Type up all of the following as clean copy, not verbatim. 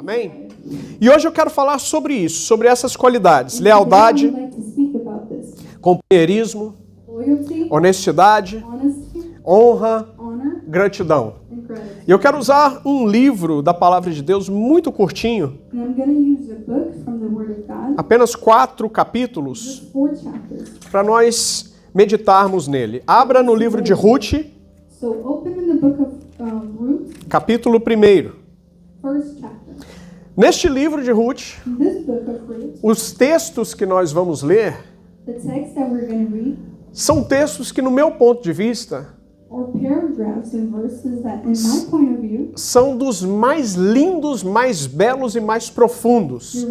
Amém? E hoje eu quero falar sobre isso, sobre essas qualidades. Lealdade, companheirismo, honestidade, honra, gratidão. E eu quero usar um livro da Palavra de Deus muito curtinho, apenas 4 capítulos, para nós meditarmos nele. Abra no livro de Ruth, capítulo 1. Neste livro de Ruth, os textos que nós vamos ler são textos que, no meu ponto de vista, são dos mais lindos, mais belos e mais profundos,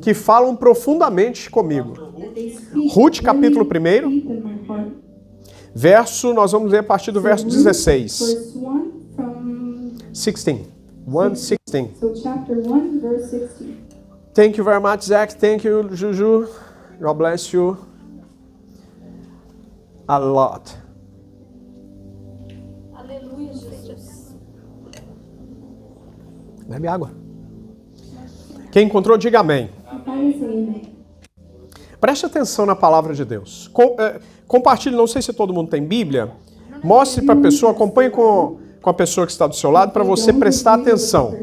que falam profundamente comigo. Ruth, capítulo 1, nós vamos ler a partir do verso 16. 16. So chapter 1, verse 16. Thank you very much, Zach. Thank you, Juju. God bless you a lot. Aleluia, Jesus. Bebe água. Quem encontrou, diga amém. Preste atenção na palavra de Deus. Compartilhe, não sei se todo mundo tem Bíblia. Mostre para a pessoa, acompanhe com a pessoa que está do seu lado, para você prestar atenção.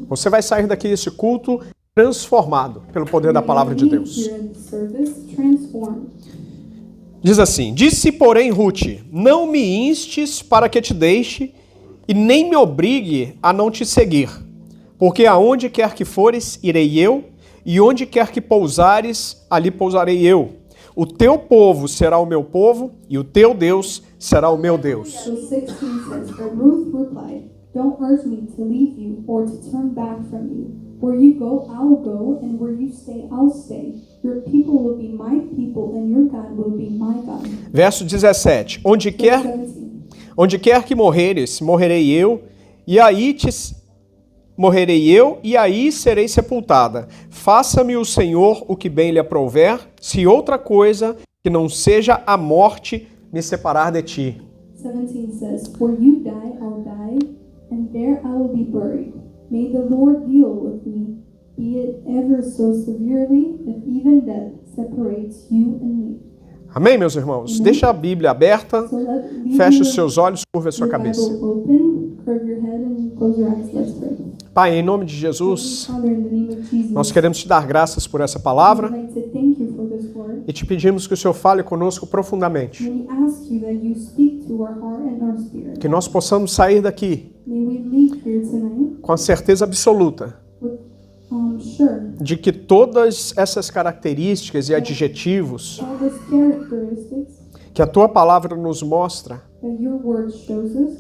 Você vai sair daqui desse culto transformado pelo poder da palavra de Deus. Diz assim: disse, porém, Ruth, não me instes para que te deixe e nem me obrigue a não te seguir, porque aonde quer que fores, irei eu, e onde quer que pousares, ali pousarei eu. O teu povo será o meu povo, e o teu Deus será o meu Deus. So 16 says, but Ruth replied, don't urge me to leave you or to turn back from you. Where you go, I'll go, and where you stay, I'll stay. Your people will be my people, and your God will be my God. Verso 17. Onde quer que morreres, morrerei eu, e aí serei sepultada. Faça-me o Senhor o que bem lhe aprouver, se outra coisa que não seja a morte me separar de ti. 17 says, where you die, I'll die, and there I will be buried. May the Lord deal with me, be it ever so severely, if even death separates you and me. Amém, meus irmãos? Amém. Deixa a Bíblia aberta, feche os seus olhos, curva a sua cabeça. Pai, em nome de Jesus, nós queremos te dar graças por essa palavra e te pedimos que o Senhor fale conosco profundamente. Que nós possamos sair daqui com a certeza absoluta de que todas essas características e adjetivos que a tua palavra nos mostra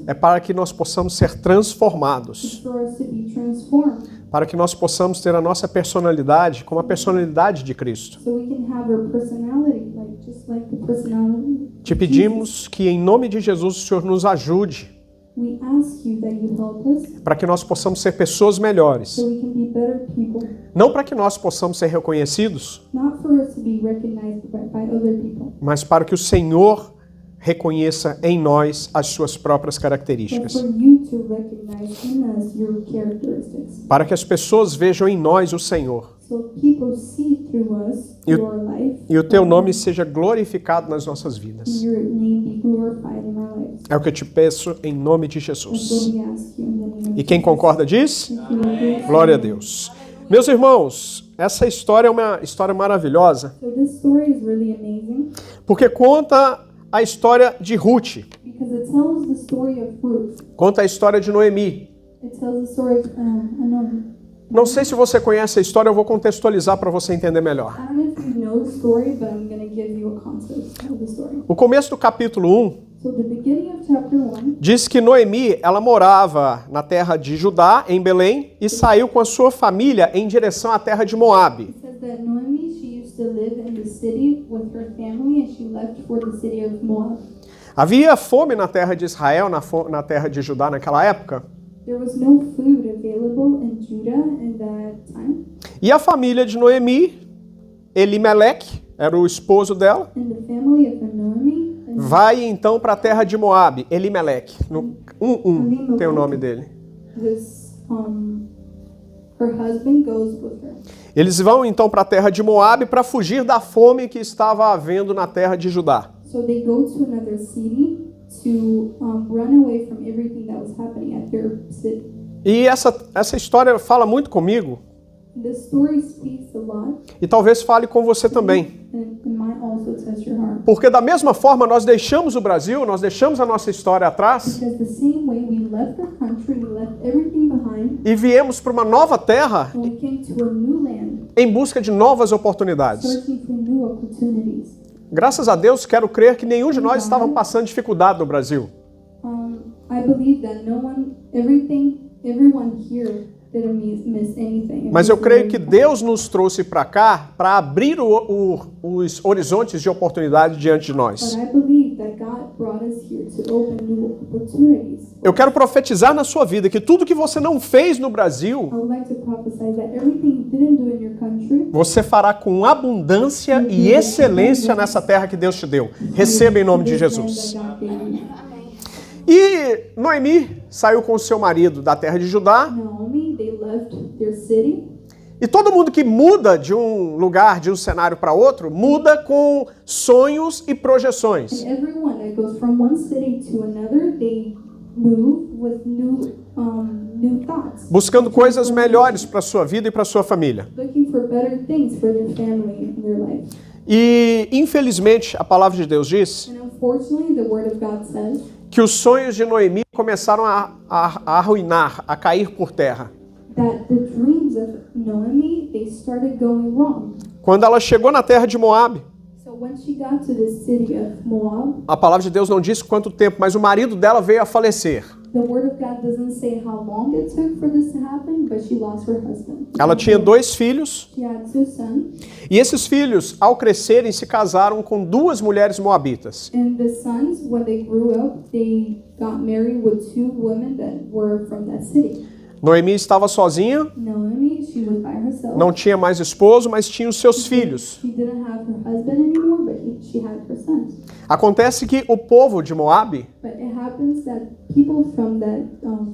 é para que nós possamos ser transformados, para que nós possamos ter a nossa personalidade como a personalidade de Cristo. Te pedimos que em nome de Jesus o Senhor nos ajude para que nós possamos ser pessoas melhores. Não para que nós possamos ser reconhecidos, mas para que o Senhor reconheça em nós as suas próprias características. Para que as pessoas vejam em nós o Senhor. E o teu nome seja glorificado nas nossas vidas. É o que eu te peço em nome de Jesus. E quem concorda diz? Glória a Deus. Meus irmãos, essa história é uma história maravilhosa, porque conta a história de Ruth, conta a história de Noemi. Não sei se você conhece a história, eu vou contextualizar para você entender melhor. O começo do capítulo 1 diz que Noemi, ela morava na terra de Judá, em Belém, e saiu com a sua família em direção à terra de Moabe. Havia fome na terra de Israel, na terra de Judá naquela época. E a família de Noemi, Elimeleque, era o esposo dela, vai então para a terra de Moabe, Elimeleque. No 1 tem o nome dele. Her husband goes with her. Eles vão então para a terra de Moabe para fugir da fome que estava havendo na terra de Judá. So they go to another city to run away from everything that was happening at their city. E essa história fala muito comigo. The story speaks a lot. E talvez fale com você também. And might also touch your heart. Porque da mesma forma nós deixamos o Brasil, nós deixamos a nossa história atrás Because the same way we left our country, we left everything behind, e viemos para uma nova terra and we came to a new land, em busca de novas oportunidades. searching for new opportunities. Graças a Deus, quero crer que nenhum de nós estava passando dificuldade no Brasil. I believe that everyone here didn't miss anything. Mas eu creio que Deus nos trouxe para cá para abrir os horizontes de oportunidade diante de nós. But I believe that God brought us here to open new opportunities. Eu quero profetizar na sua vida que tudo que você não fez no Brasil, I would like to prophesy that everything you didn't do in your country, você fará com abundância e excelência nessa terra que Deus te deu. Receba em nome de Jesus. that God gave you. E Noemi saiu com seu marido da terra de Judá. Naomi, they left their city. E todo mundo que muda de um lugar, de um cenário para outro, muda com sonhos e projeções. And everyone that goes from one city to another, they move with new thoughts. Buscando coisas melhores para a sua vida e para a sua família. Looking for better things for their family and their life. E, infelizmente, a palavra de Deus diz And unfortunately, the word of God says que os sonhos de Noemi começaram a arruinar, a cair por terra. that the dreams of Naomi, they started going wrong. Quando ela chegou na terra de Moabe, So when she got to the city of Moab, a palavra de Deus não diz quanto tempo, mas o marido dela veio a falecer. the word of God doesn't say how long it took for this to happen, but she lost her husband. Ela tinha 2 filhos, She had 2 sons, e esses filhos, ao crescerem, se casaram com 2 mulheres moabitas. and the sons, when they grew up, they got married with 2 women that were from that city. Noemi estava sozinha, Naomi, she was by herself. não tinha mais esposo, mas tinha os seus filhos. She didn't have her husband anymore, but she had her sons. Acontece que o povo de Moabe, But it happens that people from that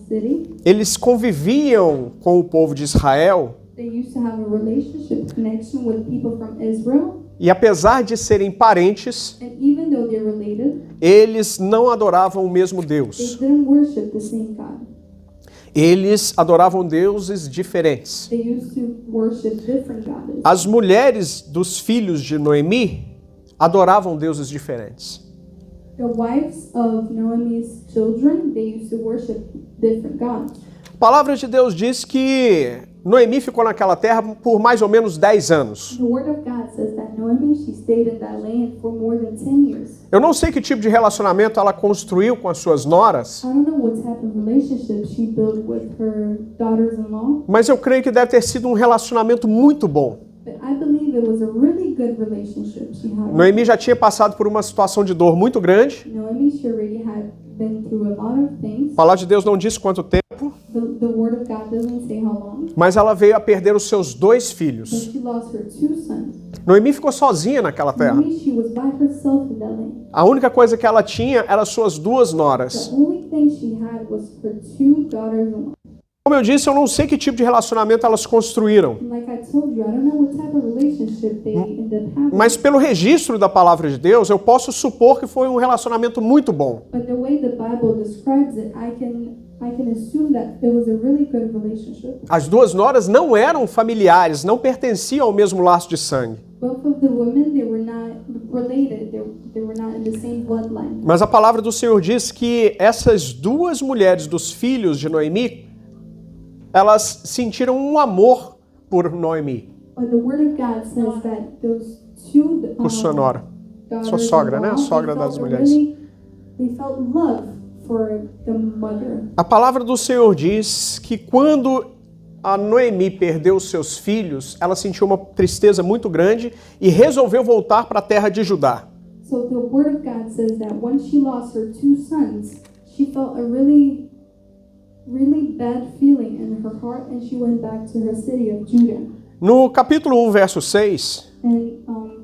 city, eles conviviam com o povo de Israel, they used to have a relationship connection with people from Israel, e apesar de serem parentes, and even though they're related, eles não adoravam o mesmo they Deus. didn't worship the same God. Eles adoravam deuses diferentes. They used to worship different gods. As mulheres dos filhos de Noemi adoravam deuses diferentes. The wives of Naomi's children, they used to worship different gods. A palavra de Deus diz que Noemi ficou naquela terra por mais ou menos 10 anos. The word of God says that Naomi, she stayed in that land for more than 10 years. Eu não sei que tipo de relacionamento ela construiu com as suas noras, I don't know what type of relationship she built with her daughters-in-law, mas eu creio que deve ter sido um relacionamento muito bom. but I believe it was a really good relationship she had. Noemi já tinha passado por uma situação de dor muito grande. Naomi, she already had been through a lot of things. A palavra de Deus não diz quanto tempo, The word of God doesn't say how long, mas ela veio a perder os seus 2 but filhos. she lost her 2 sons. Noemi ficou sozinha naquela terra. Naomi, she was by herself in that land. A única coisa que ela tinha eram suas 2 noras. The only thing she had was her 2 daughters-in-law. Como eu disse, eu não sei que tipo de relacionamento elas construíram, Like I told you, I don't know what type of relationship they ended up having. mas pelo registro da palavra de Deus, eu posso supor que foi um relacionamento muito bom. But the way the Bible describes it, I can assume that it was a really good relationship. As 2 noras não eram familiares, não pertenciam ao mesmo laço de sangue. Both of the women, they were not related. They were not in the same bloodline. Mas a palavra do Senhor diz que essas 2 mulheres dos filhos de Noemi, elas sentiram um amor por Noemi, But the Word of God says that those 2 por sua nora. Sua sogra, né? A sogra das mulheres. They felt love for the mother. A palavra do Senhor diz que quando a Noemi perdeu seus filhos, ela sentiu uma tristeza muito grande e resolveu voltar para a terra de Judá. So the Word of God says that when she lost her 2 sons, she felt a really bad feeling in her heart, and she went back to her city of Judah. No capítulo 1, verso 6, And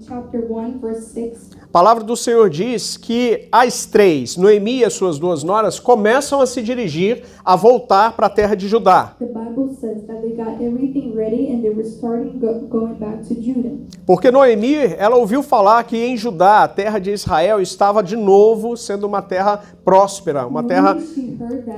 chapter 1, verse 6. A palavra do Senhor diz que as três, Noemi e as suas duas noras, começam a se dirigir a voltar para a terra de Judá. The Bible says that they got everything ready and they were starting going back to Judah. Porque Noemi, ela ouviu falar que em Judá, a terra de Israel, estava de novo sendo uma terra próspera, uma terra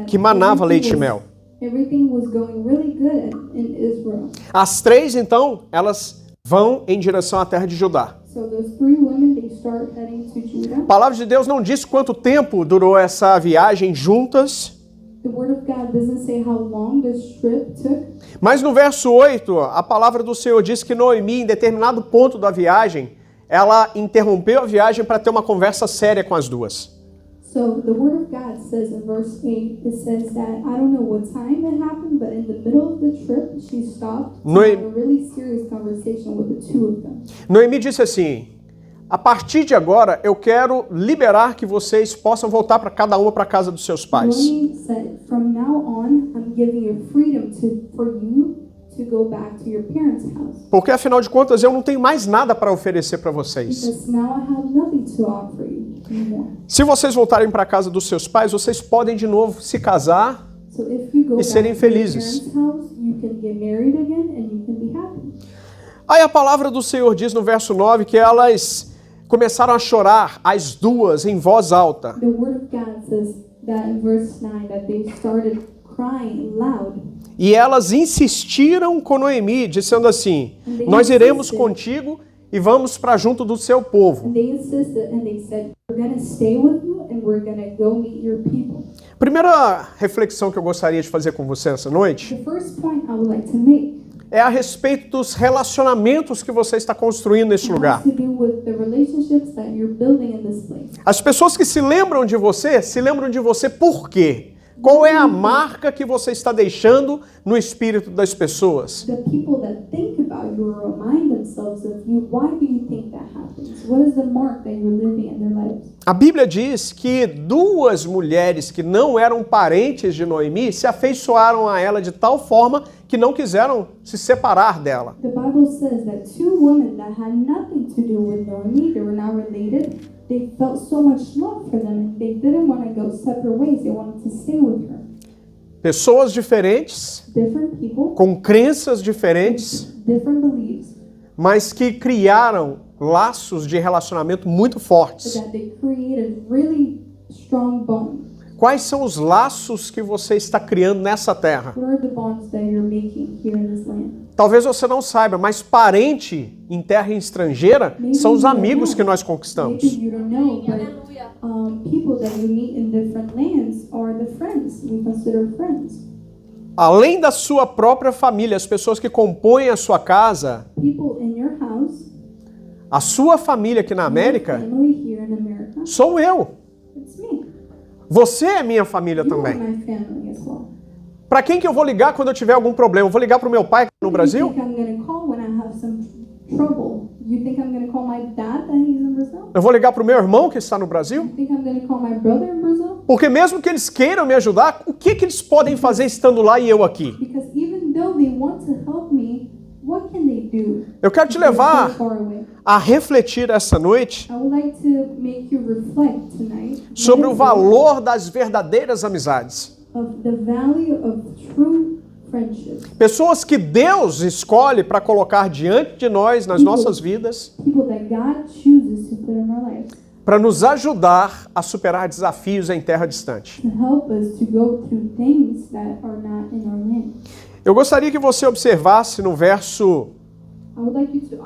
que manava leite e mel. Everything was going really good in Israel. As três, então, elas vão em direção à terra de Judá. So those three women, they start heading to Judah. A palavra de Deus não diz quanto tempo durou essa viagem juntas, The word of God doesn't say how long this trip took. mas no verso 8, a palavra do Senhor diz que Noemi, em determinado ponto da viagem, ela interrompeu a viagem para ter uma conversa séria com as duas. So the word of God says in verse 8, it says that I don't know what time it happened, but in the middle of the trip, she stopped to have a really serious conversation with the two of them. Noemi disse assim: a partir de agora, eu quero liberar que vocês possam voltar para cada uma para a casa dos seus pais. Noemi said, from now on, I'm giving you freedom for you to go back to your parents' house. Porque afinal de contas, eu não tenho mais nada para oferecer para vocês. Because now I have nothing to offer you anymore. Se vocês voltarem para a casa dos seus pais, vocês podem de novo se casar So if you go e back serem to your felizes. parents' house, you can get married again and you can be happy. Aí a palavra do Senhor diz no verso 9 que elas começaram a chorar, as duas, em voz alta. The word of God says that in verse 9 that they started crying loud. E elas insistiram com Noemi, dizendo assim: nós iremos contigo e vamos para junto do seu povo. And they insisted and they said, we're going to stay with you and we're going to go meet your people. Primeira reflexão que eu gostaria de fazer com você essa noite The first point I would like to make é a respeito dos relacionamentos que você está construindo nesse lugar. has to do with the relationships that you're building in this place. As pessoas que se lembram de você por quê? Qual é a marca que você está deixando no espírito das pessoas? The people that think about you or remind themselves of you, why do you think that happens? What is the mark that you're leaving in their lives? A Bíblia diz que duas mulheres que não eram parentes de Noemi se afeiçoaram a ela de tal forma que não quiseram se separar dela. The Bible says that two women that had nothing to do with Noemi, they were not related, they felt so much love for them and they didn't want to go separate ways. They wanted to stay with her. Pessoas diferentes, Different people, com crenças diferentes, different beliefs, mas que criaram laços de relacionamento muito fortes. that they created really strong bonds. Quais são os laços que você está criando nessa terra? What are the bonds that you're making here in this land? Talvez você não saiba, mas parente em terra estrangeira são os amigos que nós conquistamos. Maybe you don't know, but Aleluia. people that you meet in different lands are the friends we consider friends. Além da sua própria família, as pessoas que compõem a sua casa, People in your house, a sua família aqui na your América, family here in America, sou eu. it's me. Você é minha família You are também. my family as well. Para quem que eu vou ligar quando eu tiver algum problema? Eu vou ligar para o meu pai no You Brasil? think I'm gonna call when I have some trouble? You think I'm gonna call my dad that he's in Brazil? Eu vou ligar para o meu irmão que está no You Brasil? think I'm gonna call my brother in Brazil? Porque mesmo que eles queiram me ajudar, o que que eles podem fazer estando lá e eu aqui? Because even though they want to help me, what can they do? Eu quero te if they're levar so far away? a refletir essa noite I would like to make you reflect tonight sobre o meditate valor das verdadeiras amizades. of the value of true friendship. Pessoas que Deus escolhe para colocar diante de nós, nas nossas vidas, People that God chooses to put in our lives para nos ajudar a superar desafios em terra distante. to help us to go through things that are not in our land. Eu gostaria que você observasse no verso I would like you to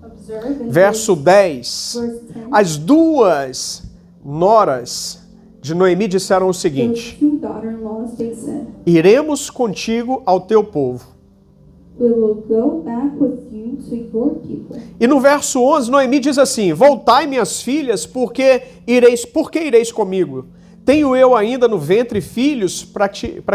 observe in verso 10. verse 10. As duas noras de Noemi disseram o Those seguinte: two daughter-in-laws, they said, iremos contigo ao teu povo. we will go back with you to your people. E no verso 11, Noemi diz assim: voltai, minhas filhas, por que ireis comigo? Tenho eu ainda no ventre filhos para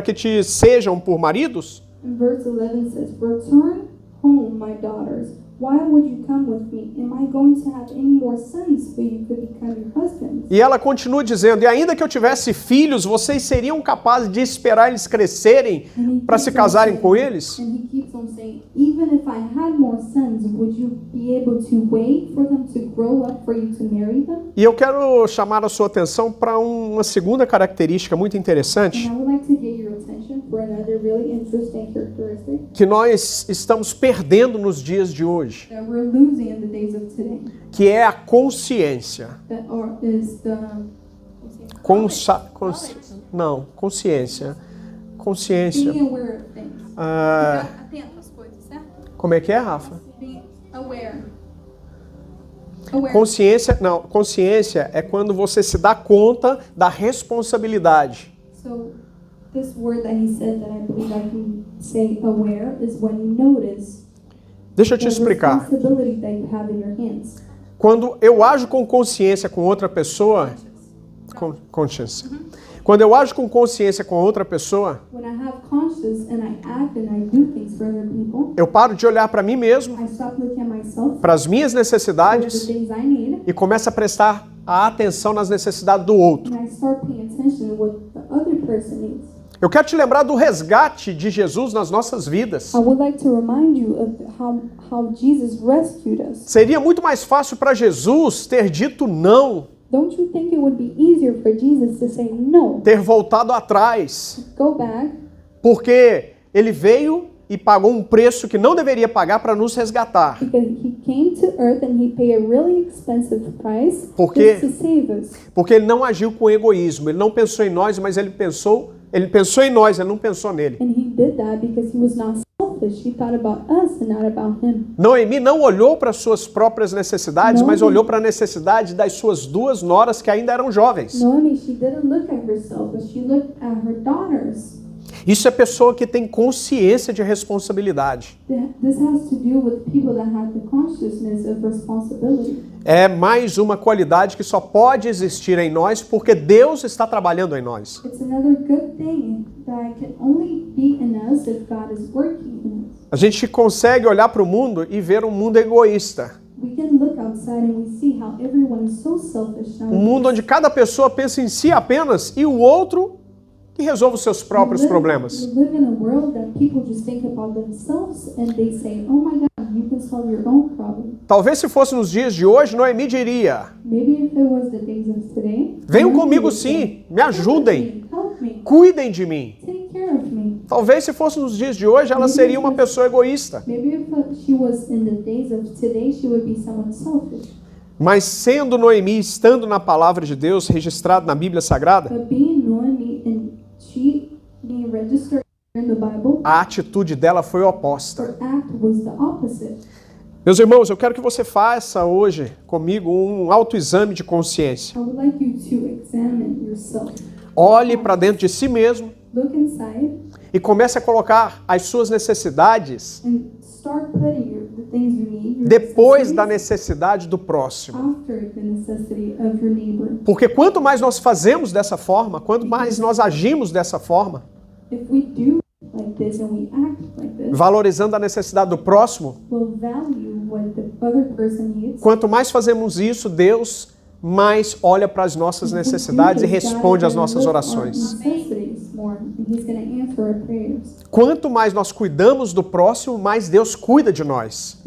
que te sejam por maridos? And verse 11 says, return home, my daughters. Why would you come with me? Am I going to have any more sons so you could become your husband? E ela continua dizendo, e ainda que eu tivesse filhos, vocês seriam capazes de esperar eles crescerem para se casarem com eles? And he keeps on saying, even if I had more sons, would you be able to wait for them to grow up for you to marry them? E eu quero chamar a sua atenção para uma segunda característica muito interessante, And I would like to get your attention for another really interesting characteristic que nós estamos perdendo nos dias de hoje, that we're losing in the days of today. que é a consciência. Is the Não, consciência. Consciência. being aware of things. Ah, Atento às coisas, certo? como é que é, Rafa? Being aware. Consciência é quando você se dá conta da responsabilidade. So this word that he said that I believe I can say aware is when you notice Deixa eu te the explicar. responsibility that you have in your hands. Quando eu ajo com consciência com outra pessoa, conscience. Quando eu ajo com consciência com outra pessoa, When I have conscience and I act and I do things for other people, eu paro de olhar para mim mesmo, I stop looking at myself para as minhas for the necessidades things I need, e começo a prestar a atenção nas necessidades do outro. and I start paying attention to what the other person needs. Eu quero te lembrar do resgate de Jesus nas nossas vidas. I would like to remind you of how Jesus rescued us. Seria muito mais fácil para Jesus ter dito não, Don't you think it would be easier for Jesus to say no, ter voltado atrás, go back, porque ele veio e pagou um preço que não deveria pagar para nos resgatar. because he came to earth and he paid a really expensive price Porque- just to save us. Porque ele não agiu com egoísmo, ele não pensou em nós, mas ele pensou em nós, ele não pensou nele. And he did that because he was not selfish. He thought about us and not about him. Noemi não olhou para suas próprias necessidades, mas olhou para a necessidade das suas duas noras que ainda eram jovens. Naomi, she didn't look at herself, but she looked at her daughters. Isso é pessoa que tem consciência de responsabilidade. This has to do with people that have the consciousness of responsibility. É mais uma qualidade que só pode existir em nós porque Deus está trabalhando em nós. It's another good thing that can only be in us if God is working in us. A gente consegue olhar para o mundo e ver um mundo egoísta. We can look outside and we see how everyone is so selfish now. Um mundo onde cada pessoa pensa em si apenas e o outro que resolve os seus próprios problemas. We live in a world that people just think about themselves and they say, "Oh my God, you can solve your own problem." Talvez se fosse nos dias de hoje, Noemi diria: Maybe if it was the days of today, venham Naomi comigo would say, sim, me ajudem, help me, cuidem de mim. take care of me. Talvez se fosse nos dias de hoje, ela seria uma pessoa egoísta. Maybe if she was in the days of today, she would be someone selfish. Mas sendo Noemi, estando na palavra de Deus, registrado na Bíblia Sagrada, But being Naomi and she being registered in the Bible, a atitude dela foi oposta. her act was the opposite. Meus irmãos, eu quero que você faça hoje comigo um autoexame de consciência. I would like you to examine yourself. Olhe para dentro de si mesmo Look inside e comece a colocar as suas necessidades and start putting the things you need, your depois da necessities, necessidade do próximo. after the necessity of your neighbor. Porque quanto mais nós fazemos dessa forma, quanto mais nós agimos dessa forma, If we do like this and we act like this, valorizando a necessidade do próximo, we'll value what the other person needs. quanto mais fazemos isso, Deus mais olha para as nossas necessidades e responde às nossas orações. Quanto mais nós cuidamos do próximo, mais Deus cuida de nós.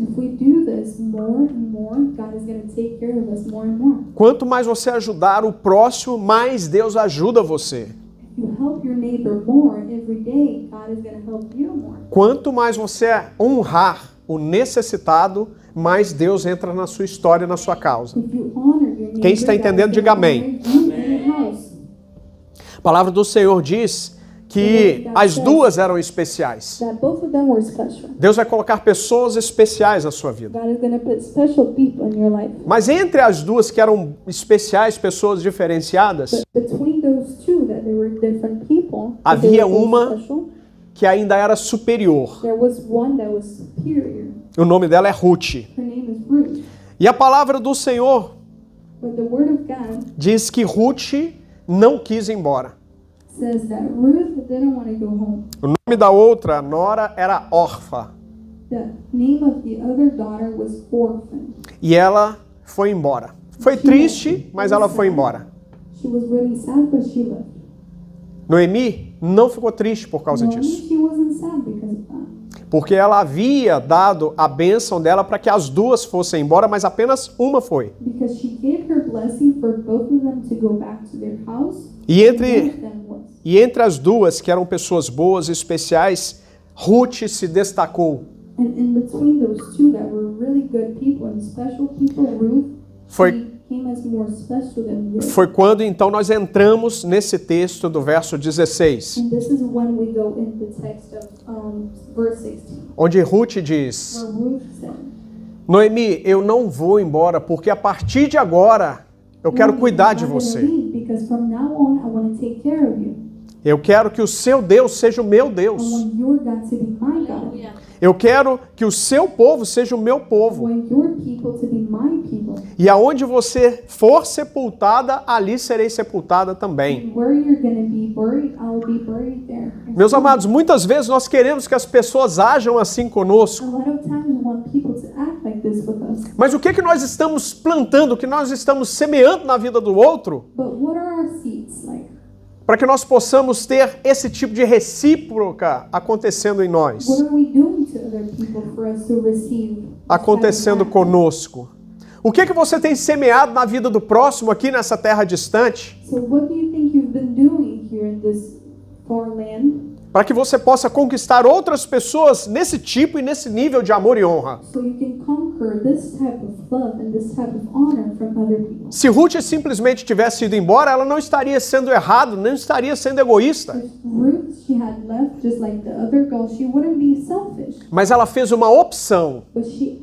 Quanto mais você ajudar o próximo, mais Deus ajuda você. Quanto mais você honrar o necessitado, mais Deus entra na sua história, na sua causa. Quem está entendendo, diga amém. A palavra do Senhor diz que as duas eram especiais. Deus vai colocar pessoas especiais na sua vida. Mas entre as duas que eram especiais, pessoas diferenciadas, havia uma que ainda era superior. O nome dela é Ruth. E a palavra do Senhor diz que Ruth não quis ir embora. O nome da outra nora era Orfa. The name of the other daughter was Orphan. E ela foi embora. Foi triste, mas ela foi embora. She was really sad, but she left. Noemi não ficou triste por causa disso. She wasn't sad because of that. Porque ela havia dado a bênção dela para que as duas fossem embora, mas apenas uma foi. Because she gave her blessing for both of them to go back to their house. E One of them was. entre as duas, que eram pessoas boas e especiais, Ruth se destacou. And in between those two that were really good people and special people, Ruth came as more special than Ruth. Foi quando então nós entramos nesse texto do verso 16. And this is when we go in the text of verse 16. Onde Ruth diz: Where Ruth said, Noemi, eu não vou embora porque a partir de agora eu quero cuidar de você. Because from now on I want to take care of you. Eu quero que o seu Deus seja o meu I Deus. want your God to be my God. Eu quero que o seu povo seja o meu I povo. want your people to be my people. E aonde você for sepultada, ali serei sepultada também. And where you're going to be buried, I will be buried there. Meus amados, muitas vezes nós queremos que as pessoas ajam assim A conosco. lot of times we want people to act like this with us. Mas o que nós estamos plantando, o que nós estamos semeando na vida do outro, But what are our seeds like? para que nós possamos ter esse tipo de recíproca acontecendo em nós, What are we doing to other people for us to receive? acontecendo conosco? O que você tem semeado na vida do próximo aqui nessa terra distante, So what do you think you've been doing here in this foreign land? para que você possa conquistar outras pessoas nesse tipo e nesse nível de amor e honra? So you can conquer this type of love and this type of honor from other people. Se Ruth simplesmente tivesse ido embora, ela não estaria sendo errada, não estaria sendo egoísta. If Ruth, she had left just like the other girl, she wouldn't be selfish. Mas ela fez uma opção. But she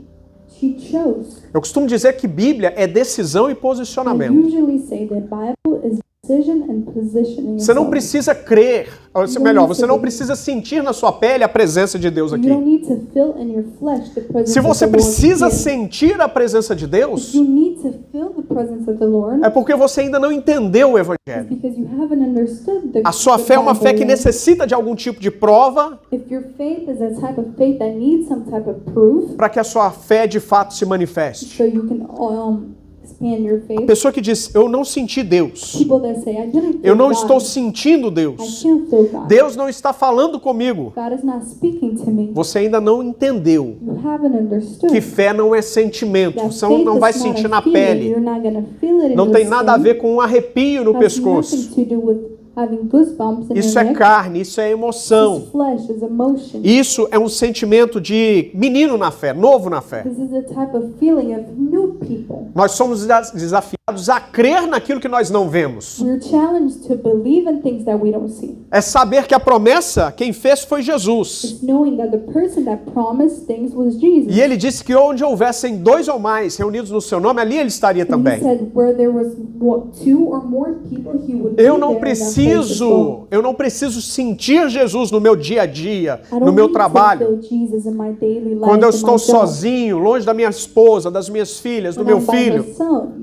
chose. Eu costumo dizer que Bíblia é decisão e I posicionamento. usually say that Bible is decision and positioning. Você não yourself. precisa crer, ou melhor, você não precisa sentir na sua pele a presença de Deus You aqui. don't need to feel in your flesh the presence Se você of the Lord precisa here. sentir a presença de Deus, You need to feel the presence of the Lord. é porque você ainda não entendeu o It's Evangelho. because you haven't understood the A sua the fé é uma fé que Bible yet. necessita de algum tipo de prova If your faith is a type of faith that needs some type of proof, para que a sua fé de fato se manifeste. so you can expand your faith. Pessoa que diz, eu não senti Deus. People that say, I didn't feel Eu não God. estou sentindo I Deus. can't feel God. Deus não está falando comigo. God is not speaking to me. Você ainda não entendeu You haven't understood. que fé não é sentimento. That Você faith não is vai not sentir a na feeling. pele. You're not gonna feel it in Não your tem nada a skin. ver com um arrepio no Has pescoço. nothing to do with having goosebumps in Isso your é neck. carne, isso é emoção. This flesh is emotion. Isso é um sentimento de menino na fé, novo na fé. This is a type of feeling of new people. Nós somos desafiados a crer naquilo que nós não vemos. We're challenged to believe in things that we don't see. É saber que a promessa, quem fez foi Jesus. It's knowing that the person that promised things was Jesus. E ele disse que onde houvessem dois ou mais reunidos no seu nome, ali ele estaria And he também. said where there was two or more people, he would be Eu não there in that place as well. preciso sentir Jesus no meu dia a dia, I don't no meu need to trabalho. feel Jesus in my daily life, Quando eu in estou my job. sozinho, longe da minha esposa, das minhas filhas, do When meu I'm filho,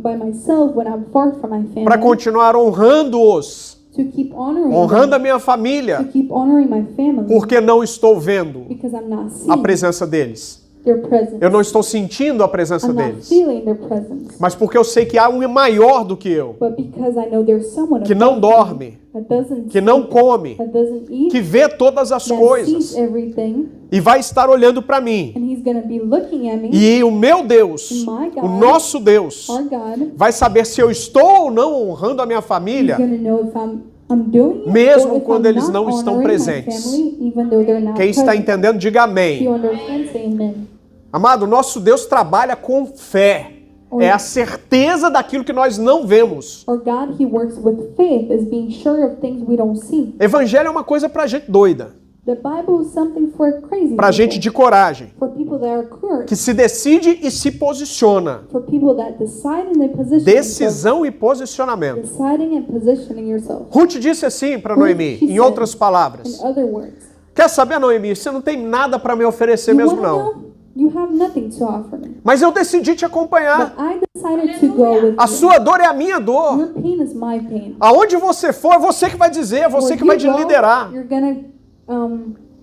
by myself, when I'm far from my family, para continuar honrando-os, to keep honoring honrando a them, minha to família, keep honoring my family, porque não estou vendo because I'm not a seeing presença deles. their presence. Eu não estou sentindo a presença I'm not deles. feeling their presence. Mas porque eu sei que há um maior do que eu, But because I know there's someone que não above dorme, me that doesn't que não sleep, come, that doesn't eat, que vê todas as that coisas sees everything, e vai estar olhando para mim. and he's going to be looking at me, E o meu Deus, My God, o nosso Deus, our God, vai saber se eu estou ou não honrando a minha he's família, going to know if I'm doing it, mesmo or if quando I'm eles not não estão honoring my presentes. family, even though they're not Quem está present. entendendo, diga If you amém. understand, say amen. Amado, o nosso Deus trabalha com fé. É a certeza daquilo que nós não vemos. Or God, he works with faith, is being sure of things we don't see. Evangelho é uma coisa pra gente doida, The Bible is something for crazy pra gente people, de coragem, for people that are courage, que se decide e se posiciona. for people that decide and they position themselves. Decisão e posicionamento. Deciding and positioning yourself. Ruth disse assim para Noemi, em outras palavras: In other words, quer saber, Noemi, você não tem nada para me oferecer you mesmo wanna não. know? You have nothing to offer me. Mas eu decidi te But acompanhar. I decided to go with A you. sua dor é a minha dor. Your pain is my pain. Aonde você for, é você que vai dizer, é você Where que vai you te go, liderar. You're gonna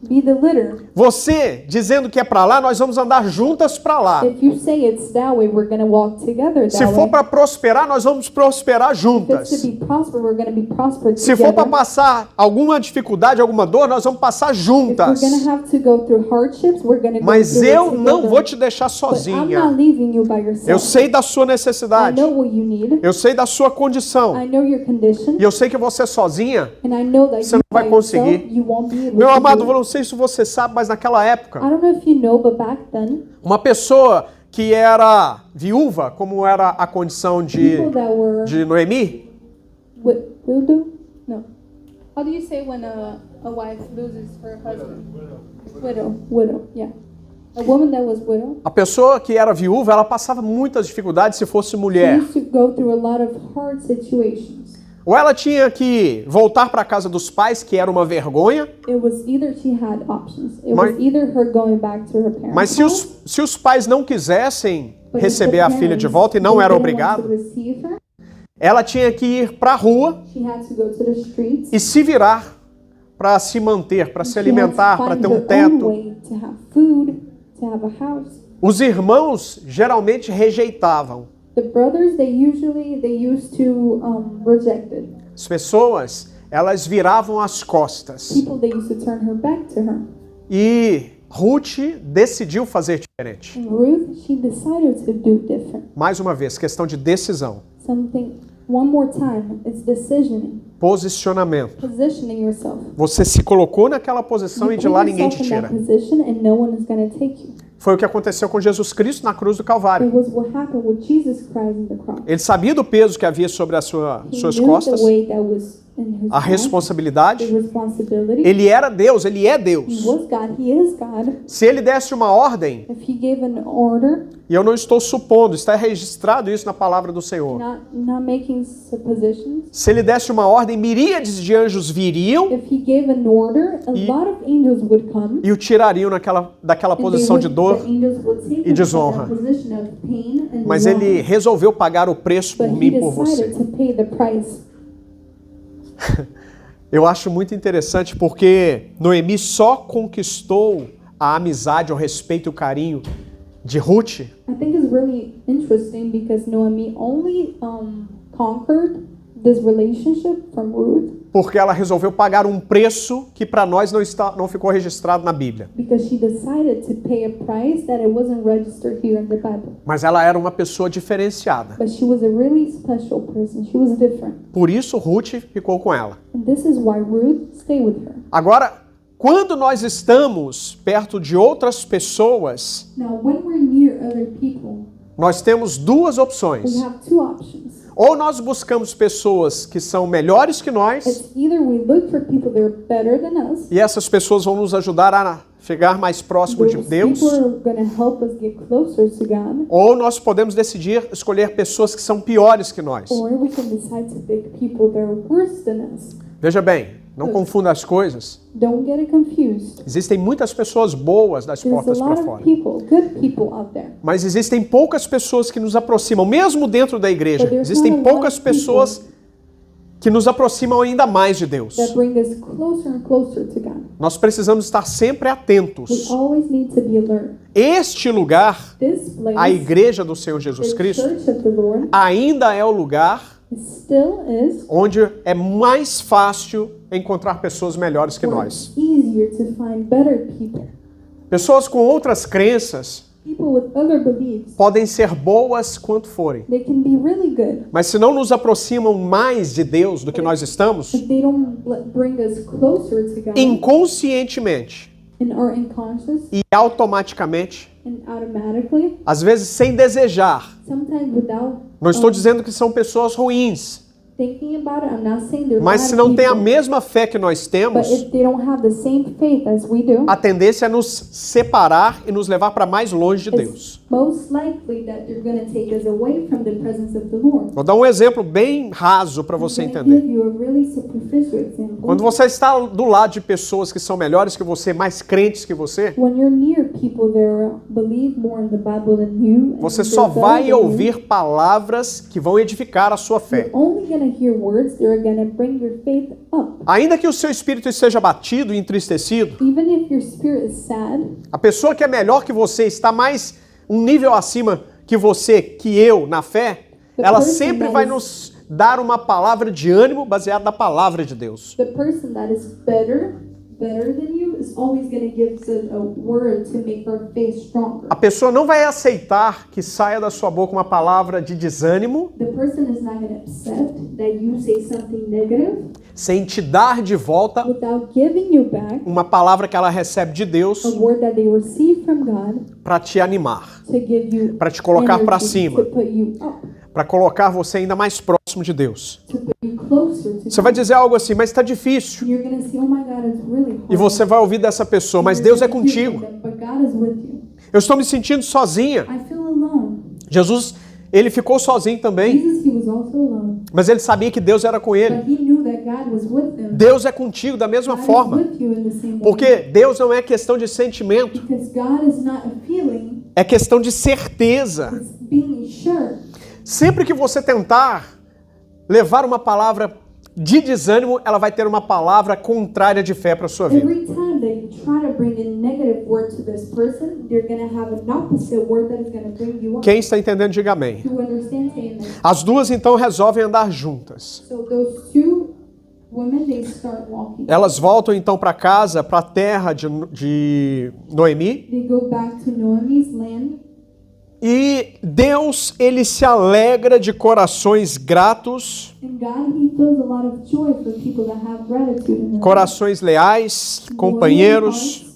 Be the leader. Você dizendo que é para lá, nós vamos andar juntas para lá. If you say it's that way, we're going to walk together Se that for way. para prosperar, nós vamos prosperar If it's to juntas. be prosper, we're going to be prospered Se for para together. passar alguma dificuldade, alguma dor, nós vamos passar If we're juntas. going to have to go through hardships, we're going to go Mas through eu it não together. vou te deixar But I'm not sozinha. leaving you by yourself. Eu sei da sua I necessidade. know what you need. Eu sei da sua condição. I know your condition. E eu sei que você sozinha, And I know that você you não vai by conseguir. yourself, you won't be able meu to amado, do eu it. não sei se você sabe, mas naquela época, I don't know if you know, but back then, uma pessoa que era viúva, como era a condição people that were de Noemi, widow? No. How do you say when a wife loses her husband? Widow, yeah. A woman that was widow. a pessoa que era viúva, ela passava muitas dificuldades se fosse She mulher. used to go through a lot of hard situations. Ou ela tinha que voltar para a casa dos pais, que era uma vergonha, It was either she had options. It Mas- was either her going back to her parents' mas se os pais não quisessem but if receber the a filha de parents volta e não era didn't want obrigado, to receive her, ela tinha que ir para a rua she had to go to the streets. e se virar para se manter, para se She had to alimentar, para find ter um her own teto. way to have food, to have a house. Os irmãos geralmente rejeitavam. The brothers, they used to reject it. As pessoas, elas viravam as costas. People, they used to turn her back to her. E Ruth decidiu fazer diferente. And Ruth, she decided to do different. Mais uma vez, questão de decisão, Something, one more time, it's decisioning, posicionamento. positioning yourself. Você se colocou naquela posição e You de put lá ninguém te yourself in tira. that position and no one is going to take you. Foi o que aconteceu com Jesus Cristo na cruz do Calvário. It was what happened with Jesus Christ on the cross. Ele sabia do peso que havia sobre as He suas knew costas, the weight that was in his a back, responsabilidade. the responsibility. Ele era Deus, ele é He Deus. was God, he is God. Se ele desse uma ordem, If he gave an order, e eu não estou supondo, está registrado isso na palavra do Senhor. not making suppositions, Se ele desse uma ordem, miríades de anjos viriam if he gave an order, a lot of angels would come. e o tirariam daquela And posição de the dor. angels would take e him desonra. from that position of pain and Mas ele desonra. resolveu pagar o preço por But mim he e por você. decided to pay the price. Eu acho muito interessante porque Noemi só conquistou a amizade, o respeito e o carinho de Ruth I think it's really interesting because Noemi only conquered this relationship from Ruth porque ela resolveu pagar um preço que para nós não ficou registrado na Bíblia. because she decided to pay a price that it wasn't registered here in the Bible. Mas ela era uma pessoa diferenciada. But she was a really special person. She was different. Por isso Ruth ficou com ela. And this is why Ruth stayed with her. Agora, quando nós estamos perto de outras pessoas, Now, when we're near other people, nós temos duas opções. we have two options. Ou nós buscamos pessoas que são melhores que nós, It's either we look for people that are better than us, e essas pessoas vão nos ajudar a chegar mais próximo de those Deus, people are going to help us get closer to God, ou nós podemos decidir escolher pessoas que são piores que nós. or we can decide to pick people that are worse than us. Veja bem, não confunda as coisas. Don't get it confused. Existem muitas pessoas boas das There's a portas para lot fora, of people, good people out there. mas existem poucas pessoas que nos aproximam, mesmo dentro da igreja. But there's Existem not a lot poucas of people pessoas que nos aproximam ainda mais de Deus. that bring us closer and closer to God. Nós precisamos estar sempre We atentos. always need to be alert. Este lugar, This place, a igreja do Senhor Jesus the Cristo, church of the Lord, ainda é o lugar it still is onde é mais fácil encontrar pessoas melhores que nós. easier to find better people. Pessoas com outras crenças People with other beliefs, podem ser boas quanto forem, they can be really good. mas se não nos aproximam mais de Deus do que nós estamos, If they don't bring us closer to God inconscientemente and are unconscious e automaticamente, and automatically, às vezes sem desejar, sometimes without não estou dizendo que são pessoas ruins, thinking about it, I'm not saying they're mas bad se não tem a people, mesma fé que nós but temos, if they don't have the same faith as we do, a tendência é nos separar e nos levar para mais longe de it's Deus. most likely that they're going to take us away from the presence of the Lord. Vou dar um exemplo bem raso para você I'm gonna entender. give you a really superficial example. Quando você está do lado de pessoas que são melhores que você, mais crentes que você, When you're near people that believe more in the Bible than you, and você they're só better vai than you, ouvir palavras que vão edificar a sua fé. you're only going going to hear words that are going to bring your faith up. Ainda que o seu espírito esteja abatido e entristecido, Even if your spirit is sad, a pessoa que é melhor que você, está mais um nível acima que você, que eu, na fé, ela sempre vai nos dar uma palavra de ânimo baseada na palavra de Deus. the person that is better than you is always going to give us a word to make our faith stronger. A pessoa não vai aceitar que saia da sua boca uma palavra de desânimo The person is not going to accept that you say something negative sem te dar de volta without giving you back uma palavra que ela recebe de Deus a word that they receive from God para te animar, to give you para te colocar para energy, cima, to put you up, para colocar você ainda mais próximo de Deus. to put you closer to Você vai dizer algo assim, mas está difícil. God. You're going to say, oh my God, it's really hard. E você vai ouvir dessa pessoa, mas Deus é contigo. But God is with you. Eu estou me sentindo sozinha. I feel alone. Jesus, ele ficou sozinho também, Jesus, he was also alone. mas ele sabia que Deus era com ele. But he knew that God was with him. Deus é contigo da mesma God forma. is with you in the same way. Porque Deus não é questão de sentimento, Because God is not a feeling, é questão de certeza. it's being sure. Sempre que você tentar levar uma palavra de desânimo, ela vai ter uma palavra contrária de fé para a sua vida. Every time that you try to bring a negative word to this person, you're going to have an opposite word that is going to bring you up. Quem está entendendo, diga amém. You understand saying that? As duas então resolvem andar juntas. So those two women, they start walking. Elas voltam então para casa, para a terra de Noemi. They go back to Naomi's land. E Deus, ele se alegra de corações gratos, And God, he feels a lot of joy for people that have gratitude in their life. corações leais, companheiros,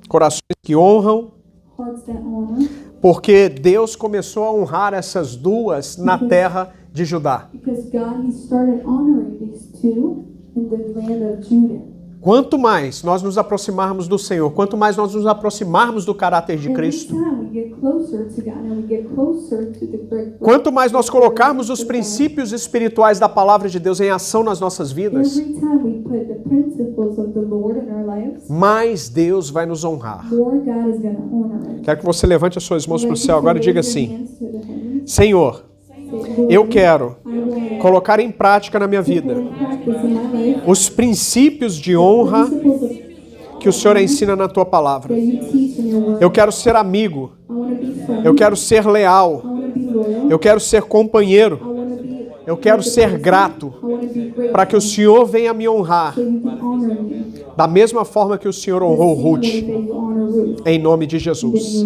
corações que honram, Hearts that honor. porque Deus começou a honrar essas duas na terra de Judá. Because God, he started honoring these two in the land of Judah. Quanto mais nós nos aproximarmos do Senhor, quanto mais nós nos aproximarmos do caráter de Every Cristo, time we get closer to God and we get closer to the great quanto mais nós colocarmos os princípios espirituais da palavra de Deus em ação nas nossas vidas, Every time we put the principles of the Lord in our lives, mais Deus vai nos honrar. more God is going to honor us. Quero que você levante as suas mãos para o céu agora e diga assim: Senhor, Senhor, eu quero colocar em prática na minha vida os princípios de honra que o Senhor ensina na tua palavra. Eu quero ser amigo, eu quero ser leal, eu quero ser companheiro, eu quero ser grato, para que o Senhor venha me honrar da mesma forma que o Senhor honrou Ruth, em nome de Jesus.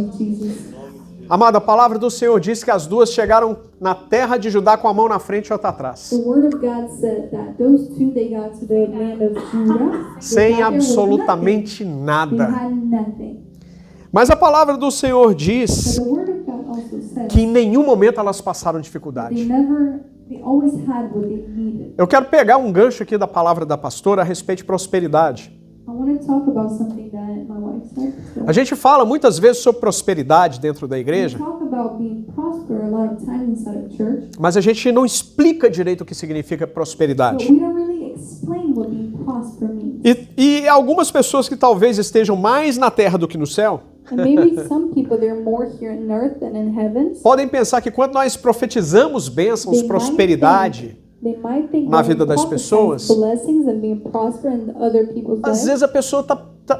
Amado, a palavra do Senhor diz que as duas chegaram na terra de Judá com a mão na frente e outra atrás, The word of God said that those two, they got to the land of Judah. sem absolutamente They nada. had nothing. Mas a palavra do Senhor But diz the word of God also said que em nenhum momento elas passaram they dificuldade. they always had what they needed. Eu quero pegar um gancho aqui da palavra da pastora a respeito de prosperidade. I want to talk about something that my wife said. A gente fala muitas vezes sobre prosperidade dentro da We igreja, talk about being prosper a lot of times inside of church, mas a gente não explica direito o que significa but prosperidade. we don't really explain what being prosper means. E algumas pessoas que talvez estejam mais na terra do que no céu, And maybe some people, they're more here in earth than in heavens. podem pensar que quando nós profetizamos bênçãos, prosperidade, They might think na that vida das prophesying pessoas, blessings and being prosper in other people's às lives. vezes a pessoa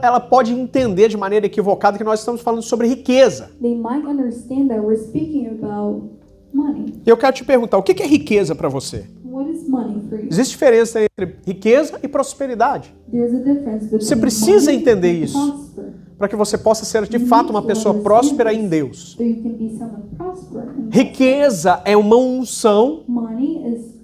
ela pode entender de maneira equivocada que nós estamos falando sobre riqueza. They might understand that we're speaking about money. E eu quero te perguntar, o que é riqueza para você? What is money for you? Existe diferença entre riqueza e prosperidade. There's a difference between Você precisa money entender and isso, prosper. para que você possa ser de fato uma pessoa próspera em Deus. So you can be someone prosper. And Riqueza é uma unção money is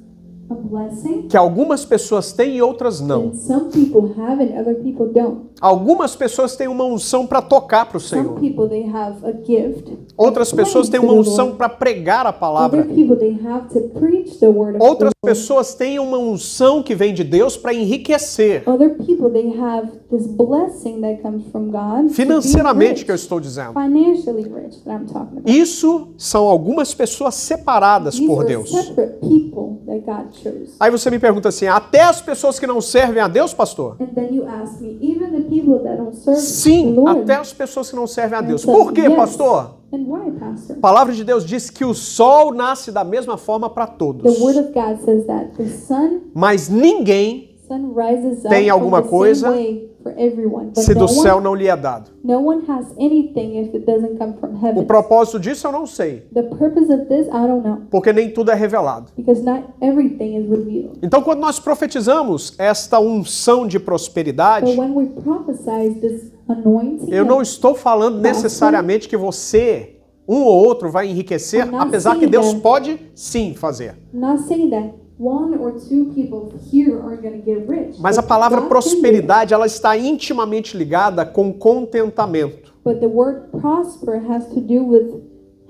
a blessing que algumas pessoas têm e outras não. and some people have and other people don't. Algumas pessoas têm uma unção para tocar para o Some Senhor. people, they have a gift. Outras pessoas têm uma unção para pregar a Other palavra. people, they have to preach the word of Outras the Lord. pessoas têm uma unção que vem de Deus para enriquecer. Other people, they have this blessing that comes from God. to be Financeiramente, rich. que eu estou dizendo. Financially rich that I'm talking about. Isso são algumas pessoas separadas These por are Deus. separate people that God chose. Aí você me pergunta assim, até as pessoas que não servem a Deus, pastor? And then you ask me, even the people that don't serve the Sim, Lord. até as pessoas que não servem a Deus. Então, Por quê, yes. pastor? And why, Pastor? A palavra de Deus diz que o sol nasce da mesma forma para todos. The Word of God says that the sun Mas ninguém, rises up tem alguma from the coisa same way for everyone. But se do céu não lhe é dado. no one has anything if it doesn't come from heaven. O propósito disso eu não sei, The purpose of this, I don't know. porque nem tudo é revelado. Because not everything is revealed. Então, quando nós profetizamos esta unção de prosperidade, But when we prophesize this anointing, eu não estou falando necessariamente que você, um ou outro, vai enriquecer, apesar que Deus pode sim fazer. not saying that one or two people here are going to get rich. Mas a but palavra God can do prosperidade, ela está intimamente ligada com contentamento. it. But the word prosper has to do with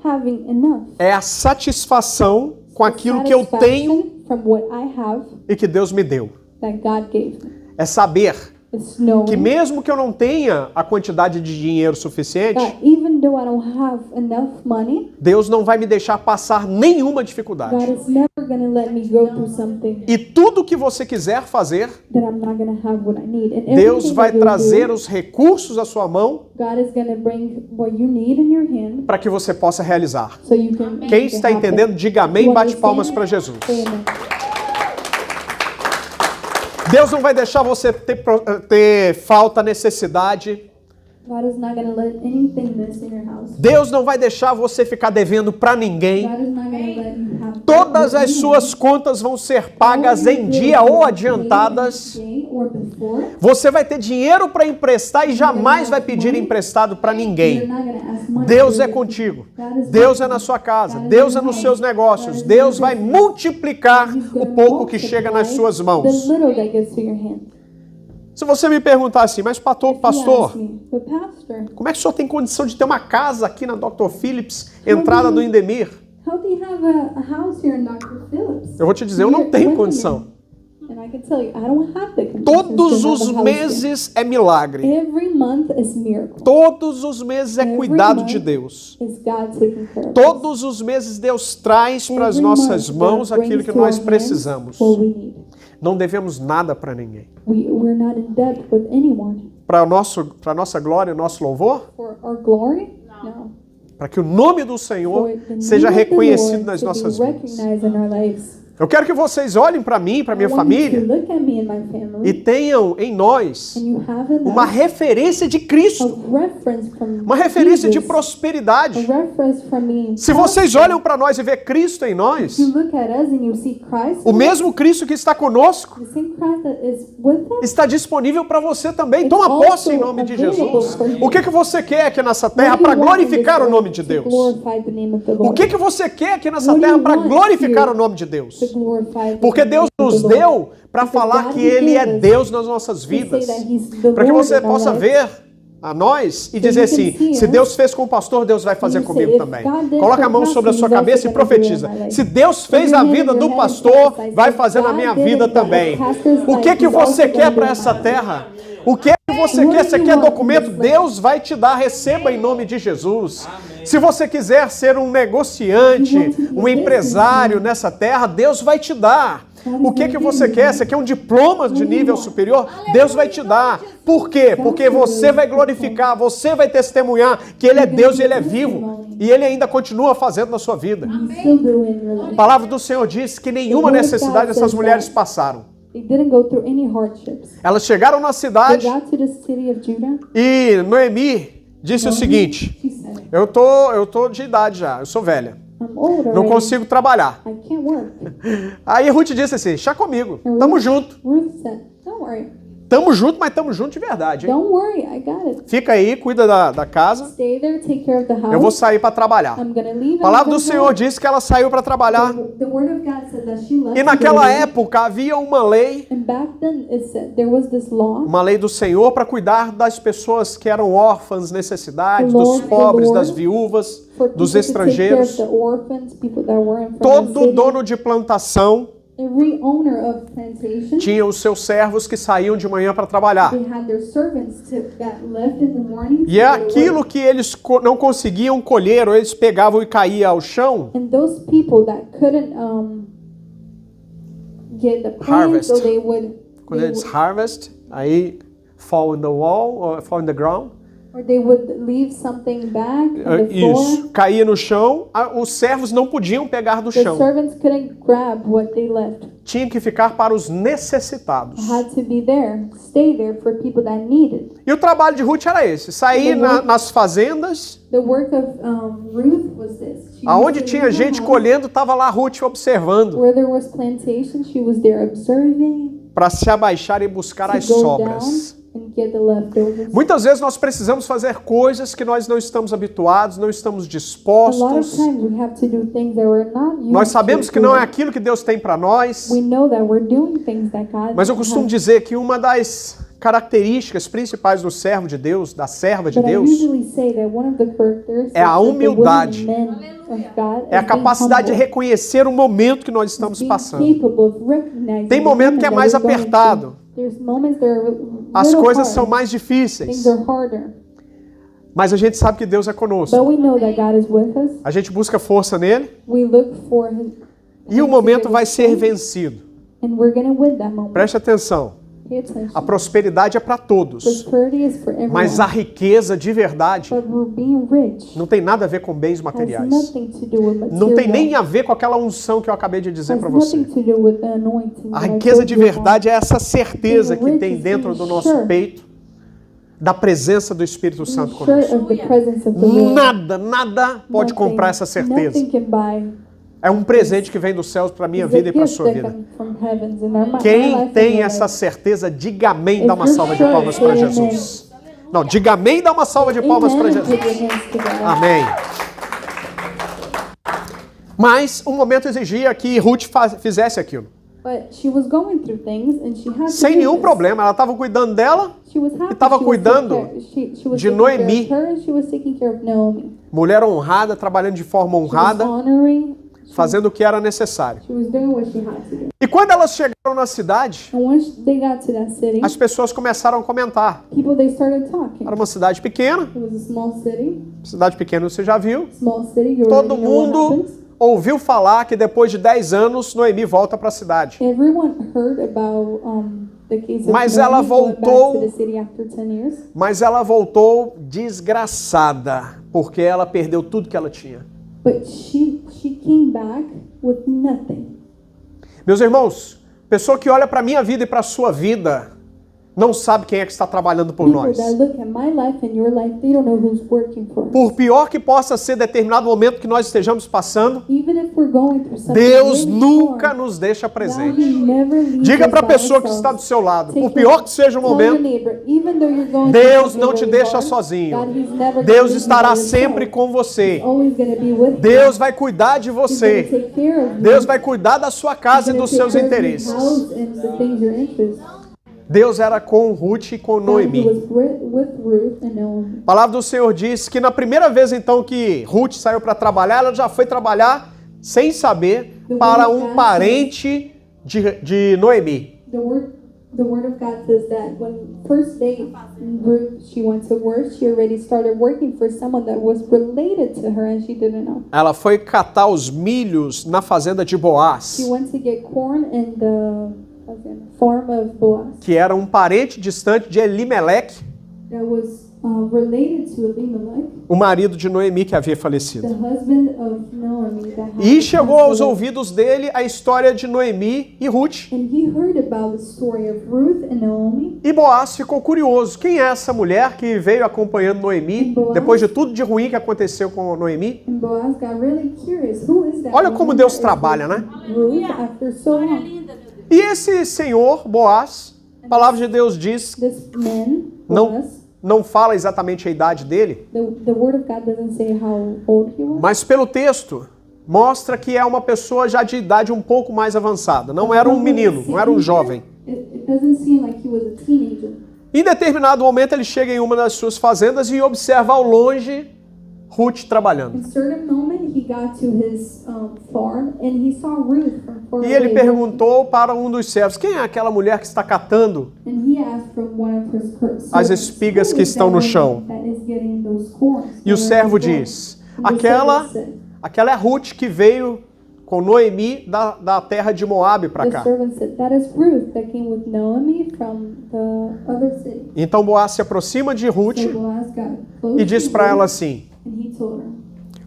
having enough. É a satisfação com aquilo que eu tenho Satisfaction from what I have e que Deus me deu. that God gave me. É saber It's knowing que mesmo que eu não tenha a quantidade de dinheiro suficiente, that even though I don't have enough money, Deus não vai me deixar passar nenhuma dificuldade. God is never going to let me go through something E tudo que você quiser fazer, that I'm not going to have what I need. And Deus everything vai that you trazer do, os recursos à sua mão God is going to bring what you need in your hand para que você possa realizar. so you can Quem make it está happen. entendendo, diga amém e You bate palmas understand? para Jesus. Say amen. Deus não vai deixar você ter falta, necessidade. God is not going to let anything miss in your house. Deus não vai deixar você ficar devendo para ninguém. God is not going to let you have Todas as suas contas vão ser pagas em dia ou adiantadas. Você vai ter dinheiro para emprestar e jamais vai pedir emprestado para ninguém. Deus é contigo. Deus é na sua casa. Deus é nos seus negócios. Deus vai multiplicar o pouco que chega nas suas mãos. Se você me perguntar assim, mas pastor, como é que o senhor tem condição de ter uma casa aqui na Dr. Phillips, entrada do Indemir? How do you have a house here in Dr. Phillips? Eu vou te dizer, eu não tenho condição. And I can tell you, I don't have the conditions Todos to have os a house here. meses é milagre. Every month is miracle. Todos os meses é Every cuidado month de Deus. is God taking care of us. Todos os meses Deus traz para as Every nossas month, mãos God aquilo brings que to nós our hands precisamos. what we need. Não devemos nada para ninguém. We're not in debt with anyone. Para a nossa glória e nosso louvor, For our glory? No. para que o nome do Senhor For the seja name of the reconhecido Lord nas to be nossas vidas. recognized in our lives. Eu quero que vocês olhem para mim, para minha I want you to família, look at me and my family, e tenham em nós and you have in uma us referência de Cristo, a reference from uma referência de Jesus, prosperidade. a reference from being Se vocês olham para nós e vê Cristo em nós, you look at us and you see Christ, o mesmo Cristo que está conosco the same Christ that is with us. está disponível para você também. Toma posse em nome de Jesus. O que você quer aqui nessa terra para glorificar o nome de Deus? O que você quer aqui nessa terra para glorificar o nome de Deus? Porque Deus nos deu para falar que Ele é Deus nas nossas vidas. Para que você possa ver a nós e dizer assim, se Deus fez com o pastor, Deus vai fazer comigo também. Coloca a mão sobre a sua cabeça e profetiza. Se Deus fez na vida do pastor, vai fazer na minha vida também. O que você quer para essa terra? O que você quer? Você quer documento? Deus vai te dar, receba em nome de Jesus. Se você quiser ser um negociante, um empresário nessa terra, Deus vai te dar. O que você quer? Você quer um diploma de nível superior? Deus vai te dar. Por quê? Porque você vai glorificar, você vai testemunhar que Ele é Deus e Ele é vivo. E Ele ainda continua fazendo na sua vida. A palavra do Senhor diz que nenhuma necessidade essas mulheres passaram. Elas chegaram na cidade e Noemi disse o seguinte, eu tô de idade já, eu sou velha, não consigo trabalhar. Aí Ruth disse assim, chá comigo, tamo junto. Tamo junto, mas tamo junto de verdade, hein? Don't worry, I got it. Fica aí, cuida da casa. Stay there, take care of the house. Eu vou sair para trabalhar. I'm gonna leave. A palavra do Senhor diz que ela saiu para trabalhar. The word of God said that she left. E naquela época havia uma lei, And back then it said there was this law. uma lei do Senhor para cuidar das pessoas que eram órfãs, necessidade, dos pobres, das viúvas, dos estrangeiros. Todo dono de plantação Every owner of plantation, tinha os seus servos que saíam de manhã para trabalhar. they had their servants that left in the morning. E aquilo que eles não conseguiam colher, ou eles pegavam e caía ao chão, And those people that couldn't get the plants, Harvest. so they would. quando eles harvest, aí fall in the wall, or fall in the ground, Or they would leave something back on the floor. Isso, caía no chão, os servos não podiam pegar do The chão. servants couldn't grab what they left. Tinha que ficar para os necessitados. Had to be there, stay there for people that needed. E o trabalho de Ruth era esse, sair nas fazendas, The work of Ruth was this. She aonde used to tinha leave the gente house. colhendo, estava lá Ruth observando, Where there was plantation, she was there observing. para se abaixar e buscar as To go sobras. down and get the leftovers. Muitas vezes nós precisamos fazer coisas que nós não estamos habituados, não estamos A lot of dispostos. times we have to do things that we're not used Nós sabemos to que não é doing. aquilo que Deus tem para nós, We know that we're doing things that God mas eu costumo has. dizer que uma das características principais do servo de Deus, da serva de But I Deus, usually say that one of the characteristics é a of the humildade. women and men of God é a is being capacidade de humble. reconhecer o momento que nós estamos Being passando. capable of recognizing Tem the momento moment que é that mais we're going apertado. through. There's moments that are As little coisas hard. são mais Things difíceis, are harder. mas a gente sabe que Deus é conosco. But we know that God is with us. A gente busca força nele We look for Him. e o momento vai ser vencido. And we're going to win that moment. Preste atenção, Pay attention. a prosperidade é para todos, Prosperity is for everyone. mas a riqueza de verdade But we're being rich não tem nada a ver com bens has materiais. nothing to do with material. Não tem nem a ver com aquela unção que eu acabei de dizer Has para você. nothing to do with the anointing A that I riqueza told de you about. verdade é essa certeza que tem dentro do nosso peito da presença do Espírito Santo Be sure conosco. of the presence of the Lord. Nada pode Nothing- comprar essa certeza. Nothing can buy. É um presente que vem dos céus para a minha It's a vida e para a gift sua that vida. comes from heavens in our my Quem life and tem your essa life. certeza, diga amém, If dá uma you're salva de sure, palmas para say amen. Jesus. Não, diga amém, dá uma salva de palmas para Amen and put Jesus. your hands together. Amém. Mas o momento exigia que Ruth fizesse aquilo. But she was going through things and she had to Sem do nenhum this. problema. Ela estava cuidando dela, She was happy. E estava She was cuidando taking care- she was de taking Noemi. care of her and she was taking care of Naomi. mulher honrada, trabalhando de forma She was honrada, honoring. fazendo o que era necessário. She was doing what she had to do. E quando elas chegaram na cidade, And once they got to that city, as pessoas começaram a comentar. people they started talking. Era uma cidade pequena, It was a small city. cidade pequena você já viu. Small city. You Todo already know what mundo happens. ouviu falar que depois de 10 anos, Noemi volta para a cidade. Everyone heard about the case of Mas Naomi ela going back voltou- to the city after 10 years. Mas ela voltou desgraçada, porque ela perdeu tudo que ela tinha. But she came back with nothing. Meus irmãos, pessoa que olha para a minha vida e para a sua vida, não sabe quem é que está trabalhando por People nós. that look at my life and your life, they don't know who's working for us. Por pior que possa ser determinado momento que nós estejamos passando, Even if we're going through something Deus really nunca hard, nos deixa God, presente. He never leaves Diga us para a by pessoa que ourselves. está do seu lado, Take por pior que seja o tell your momento, neighbor, even though you're going Deus through something não te really deixa hard, sozinho. God, He's never gonna Deus leave you estará by yourself. sempre com você. He's always gonna be with you. Deus vai cuidar de He's gonna você. take care of you. Deus vai cuidar da sua casa e He's gonna dos take seus care of your interesses. house and the things you're interested. Deus era com Ruth e com God, He Noemi. was with Ruth and Naomi. A palavra do Senhor diz que na primeira vez então que Ruth saiu para trabalhar, ela já foi trabalhar sem saber para um parente de Noemi. The word of God says that when first day Ruth she went to work, she already started working for someone that was related to her and she didn't know. Ela foi catar os milhos na fazenda de Boaz, She went to get corn in the farm of Boaz que era um parente distante de Elimelec, that was related to Elimelech, o marido de Noemi que havia the falecido. husband of Naomi that had E chegou aos passed away. ouvidos dele a história de Noemi e Ruth. And he heard about the story of Ruth and Naomi. E Boaz ficou curioso. Quem é essa mulher que veio acompanhando Noemi, depois de tudo de ruim que aconteceu com Noemi? And Boaz got really curious. Who is that? Olha como woman Deus that is trabalha, né? with Ruth after so Olha long. linda, meu Deus. E esse senhor, Boaz, a palavra de Deus diz, This man, não, Boaz, não fala exatamente a idade dele, the word of God doesn't say how old he was. mas pelo texto mostra que é uma pessoa já de idade um pouco mais avançada. Não era um menino, não era um jovem. It doesn't seem like he was a teenager. Em determinado momento ele chega em uma das suas fazendas e observa ao longe Ruth trabalhando. In a certain moment, he got to his farm and he saw Ruth from far E ele away. perguntou para um dos servos, quem é aquela mulher que está catando And he asked from one of his as servants, espigas "Who que is estão that no woman chão?" that is getting those corns E o that are servo on the farm?" diz, And the aquela servant said, é a Ruth que veio com Noemi da terra de Moabe para the cá. servant said, that is Ruth that came with Naomi from the other city. Então Boaz se aproxima de Ruth So Boaz e diz para ela assim: and he told her,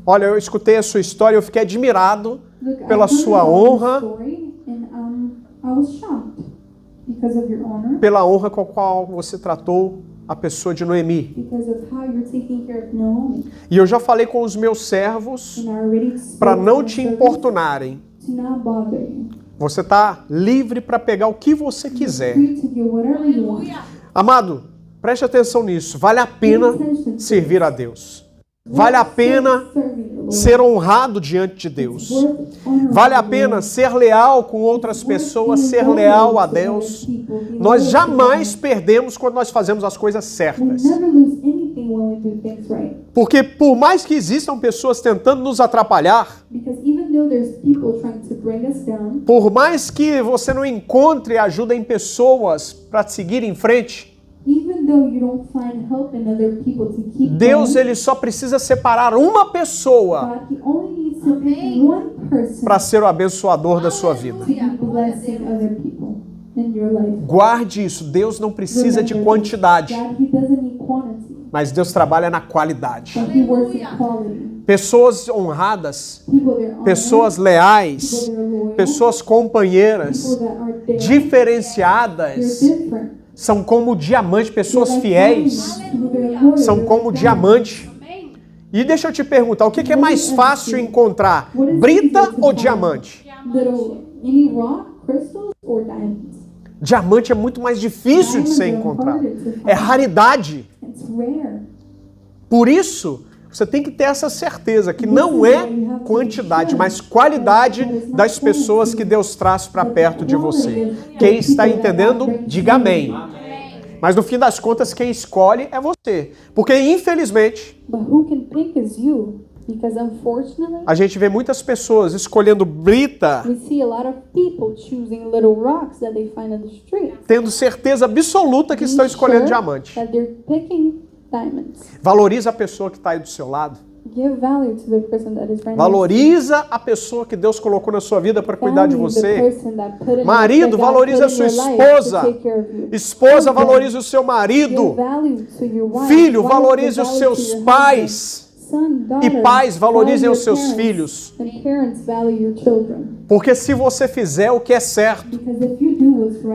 olha, eu escutei a sua história e eu fiquei admirado look, I pela heard sua about your honra, story, and I was shocked because of your honor, pela honra com a qual você tratou a pessoa de Noemi. because of how you're taking care of Naomi. E eu já falei com os meus servos And I already spoke para não to te your servants importunarem. to not bother you. Você está livre para pegar o que você quiser. Free to get whatever you want. Amado, preste atenção nisso. Vale a pena servir a Deus. Vale a pena ser honrado diante de Deus. Vale a pena ser leal com outras pessoas, ser leal a Deus. Nós jamais perdemos quando nós fazemos as coisas certas. Porque por mais que existam pessoas tentando nos atrapalhar, por mais que você não encontre ajuda em pessoas para seguir em frente, Deus ele só precisa separar uma pessoa para ser o abençoador da sua vida. Guarde isso. Deus não precisa de quantidade, mas Deus trabalha na qualidade. Pessoas honradas, pessoas leais, pessoas companheiras, diferenciadas, são como diamante, pessoas fiéis, são como diamante. E deixa eu te perguntar, o que é mais fácil encontrar, brita ou diamante? Diamante é muito mais difícil de ser encontrado, é raridade. Por isso, você tem que ter essa certeza que não é quantidade, mas qualidade das pessoas que Deus traz para perto de você. Quem está entendendo, diga amém. Mas no fim das contas, quem escolhe é você. Porque, infelizmente, a gente vê muitas pessoas escolhendo brita, tendo certeza absoluta que estão escolhendo diamante. Valoriza a pessoa que está aí do seu lado. Valoriza a pessoa que Deus colocou na sua vida para cuidar de você. Marido, valoriza a sua esposa. Esposa, valoriza o seu marido. Filho, valorize os seus pais. E pais, valorizem os seus filhos. Porque se você fizer o que é certo,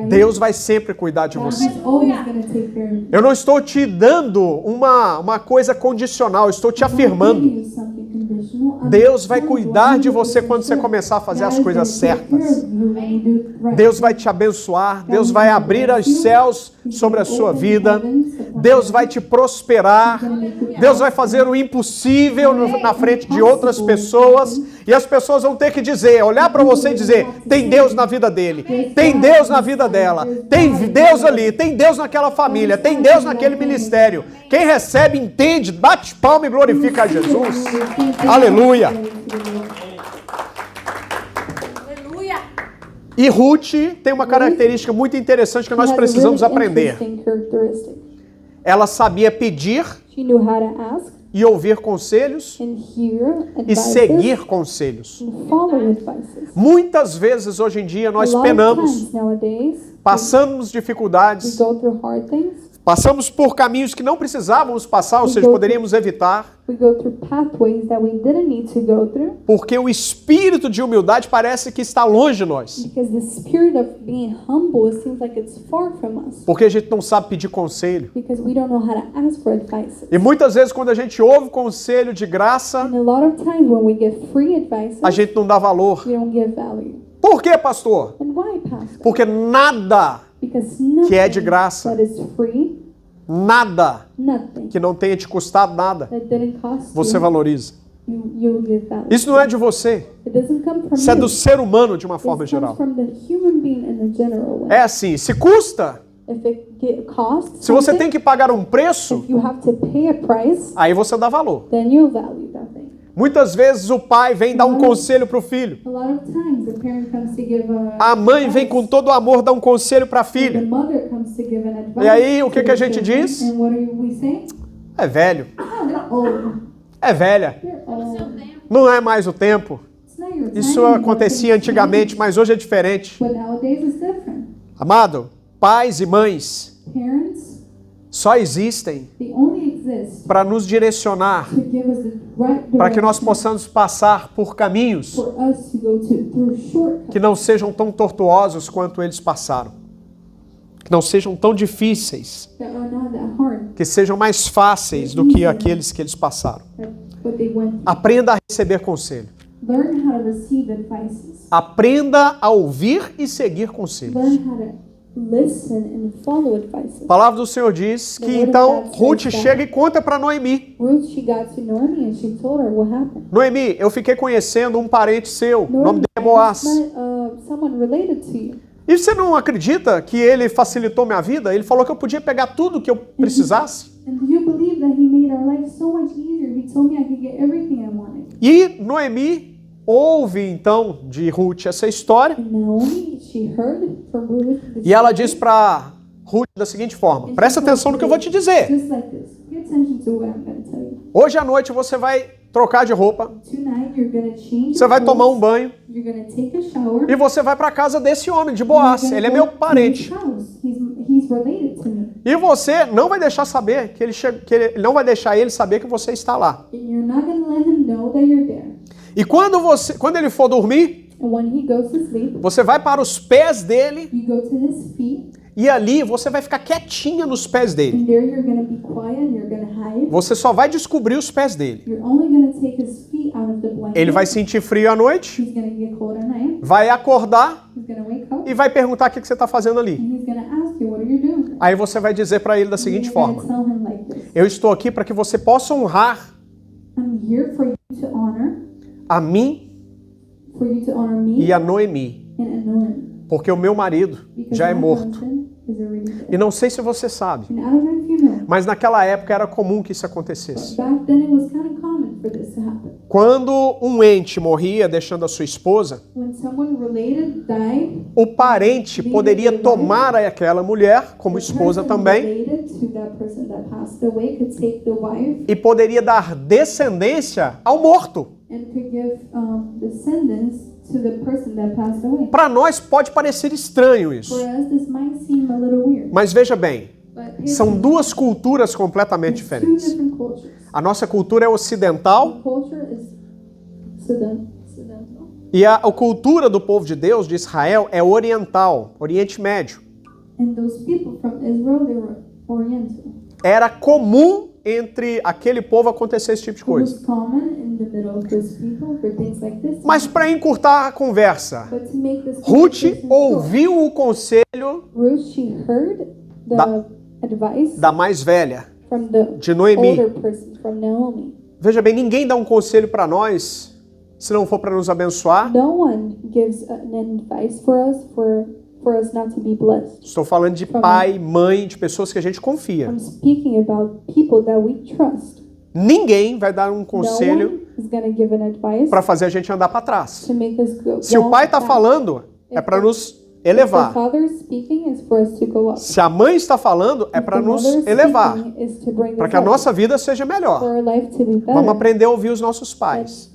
Deus vai sempre cuidar de você. Eu não estou te dando uma coisa condicional, eu estou te afirmando. Deus vai cuidar de você quando você começar a fazer as coisas certas. Deus vai te abençoar, Deus vai abrir os céus sobre a sua vida. Deus vai te prosperar. Deus vai fazer o impossível na frente de outras pessoas. E as pessoas vão ter que dizer, olhar para você e dizer, tem Deus na vida dele, tem Deus na vida dela, tem Deus ali, tem Deus naquela família, tem Deus naquele ministério. Quem recebe, entende, bate palma e glorifica a Jesus. Aleluia. E Ruth tem uma característica muito interessante que nós precisamos aprender. Ela sabia pedir e ouvir conselhos e seguir conselhos. Muitas vezes hoje em dia nós penamos, passamos dificuldades, passamos por caminhos que não precisávamos passar, ou seja, poderíamos evitar. Porque o espírito de humildade parece que está longe de nós. Porque a gente não sabe pedir conselho. E muitas vezes quando a gente ouve conselho de graça, a gente não dá valor. Por quê, pastor? Porque nada que é de graça, nada que não tenha te custado nada, você valoriza. Isso não é de você. Isso é do ser humano de uma forma geral. É assim, se custa, se você tem que pagar um preço, aí você dá valor. Muitas vezes o pai vem dar um conselho para o filho. A mãe vem com todo o amor dar um conselho para a filha. E aí o que a gente diz? É velho. É velha. Não é mais o tempo. Isso acontecia antigamente, mas hoje é diferente. Amado, pais e mães só existem exist para nos direcionar, to give us the right para que nós direction possamos passar por caminhos for us to go through shortcuts que não sejam tão tortuosos quanto eles passaram, que não sejam tão difíceis, that are not that hard, que sejam mais fáceis do que aqueles que eles passaram. what they went through. Aprenda a receber conselho. Learn how to receive advices. Aprenda a ouvir e seguir conselhos. Learn how to listen and follow advices. A palavra do Senhor diz que então Ruth chega e conta para Noemi. Ruth, she got to Naomi and she told her what happened. Noemi, eu fiquei conhecendo um parente seu, o nome Naomi, dele é I Boaz. just met, someone related to you. E você não acredita que ele facilitou minha vida? Ele falou que eu podia pegar tudo que eu precisasse. And do you believe that he made our life so much easier? He told me I could get everything I wanted. E Noemi ouve então de Ruth essa história And Naomi, she heard from Ruth this e ela story. diz para Ruth da seguinte forma: presta atenção no que eu vou te dizer. Just like this. Pay attention to what I'm going to tell you. Hoje à noite você vai trocar de roupa, Tonight you're going to change você your vai tomar um clothes, banho you're going to take a shower. e você vai para a casa desse homem, de You're Boaz. gonna Ele é go meu to his parente. house. He's related to me. E você não vai deixar saber que ele não vai deixar ele saber que você está lá. And you're not going to let him know that you're there. E quando ele for dormir, And when he goes to sleep, você vai para os pés dele you go to his feet, e ali você vai ficar quietinha nos pés dele. and there you're going to be quiet and you're going to hide. Você só vai descobrir os pés dele. You're only going to take his feet out of the blanket. Ele vai sentir frio à noite, He's going to get cold at night. vai acordar He's going to wake up. e vai perguntar o que você está fazendo ali. And he's going to ask you, what are you doing? Aí você vai dizer para ele da seguinte You're going to forma: tell him like this. eu estou aqui para que você possa honrar I'm here for you to honor, a mim me e a Noemi, and Noemi. porque o meu marido Because já é my morto. husband is already dead. E não sei se você sabe, And I don't know if you know, mas naquela época era comum que isso acontecesse. back then it was kind of common for this to happen. Quando um ente morria deixando a sua esposa, When someone related died, o parente poderia tomar aquela mulher como the esposa person também related to that person that passed away could take the wife e poderia dar descendência ao morto. and could give descendants to the person that passed away. Para nós pode parecer estranho isso, For us, this might seem a little weird, mas veja bem, but são duas culturas completamente it's two diferentes. different cultures. A nossa cultura é ocidental The culture is Sudan. e a cultura do povo de Deus, de Israel, é oriental, Oriente Médio. And those people from Israel, they were Oriental. Era comum entre aquele povo acontecer esse tipo de It coisa. was common in the middle of those people for things like this. Mas para encurtar a conversa, But to make this Ruth conversation short, ouviu o conselho Ruth, she heard the Da- advice da mais velha, from the de Noemi. older person, from Naomi. Veja bem, ninguém dá um conselho para nós se não for para nos abençoar. No one gives an advice for us not to be blessed. Estou falando de pai, mãe, de pessoas que a gente confia. I'm speaking about people that we trust. Ninguém vai dar um conselho No one is going to give an advice para fazer a gente andar para trás. to make us go. Se o pai está back. falando, é para nos The elevar. father is speaking is for us to go up. Se a mãe está falando, é para The nos mother is elevar, speaking is to bring para us que a up, nossa vida seja for melhor. our life to be better. Vamos aprender a ouvir os nossos pais.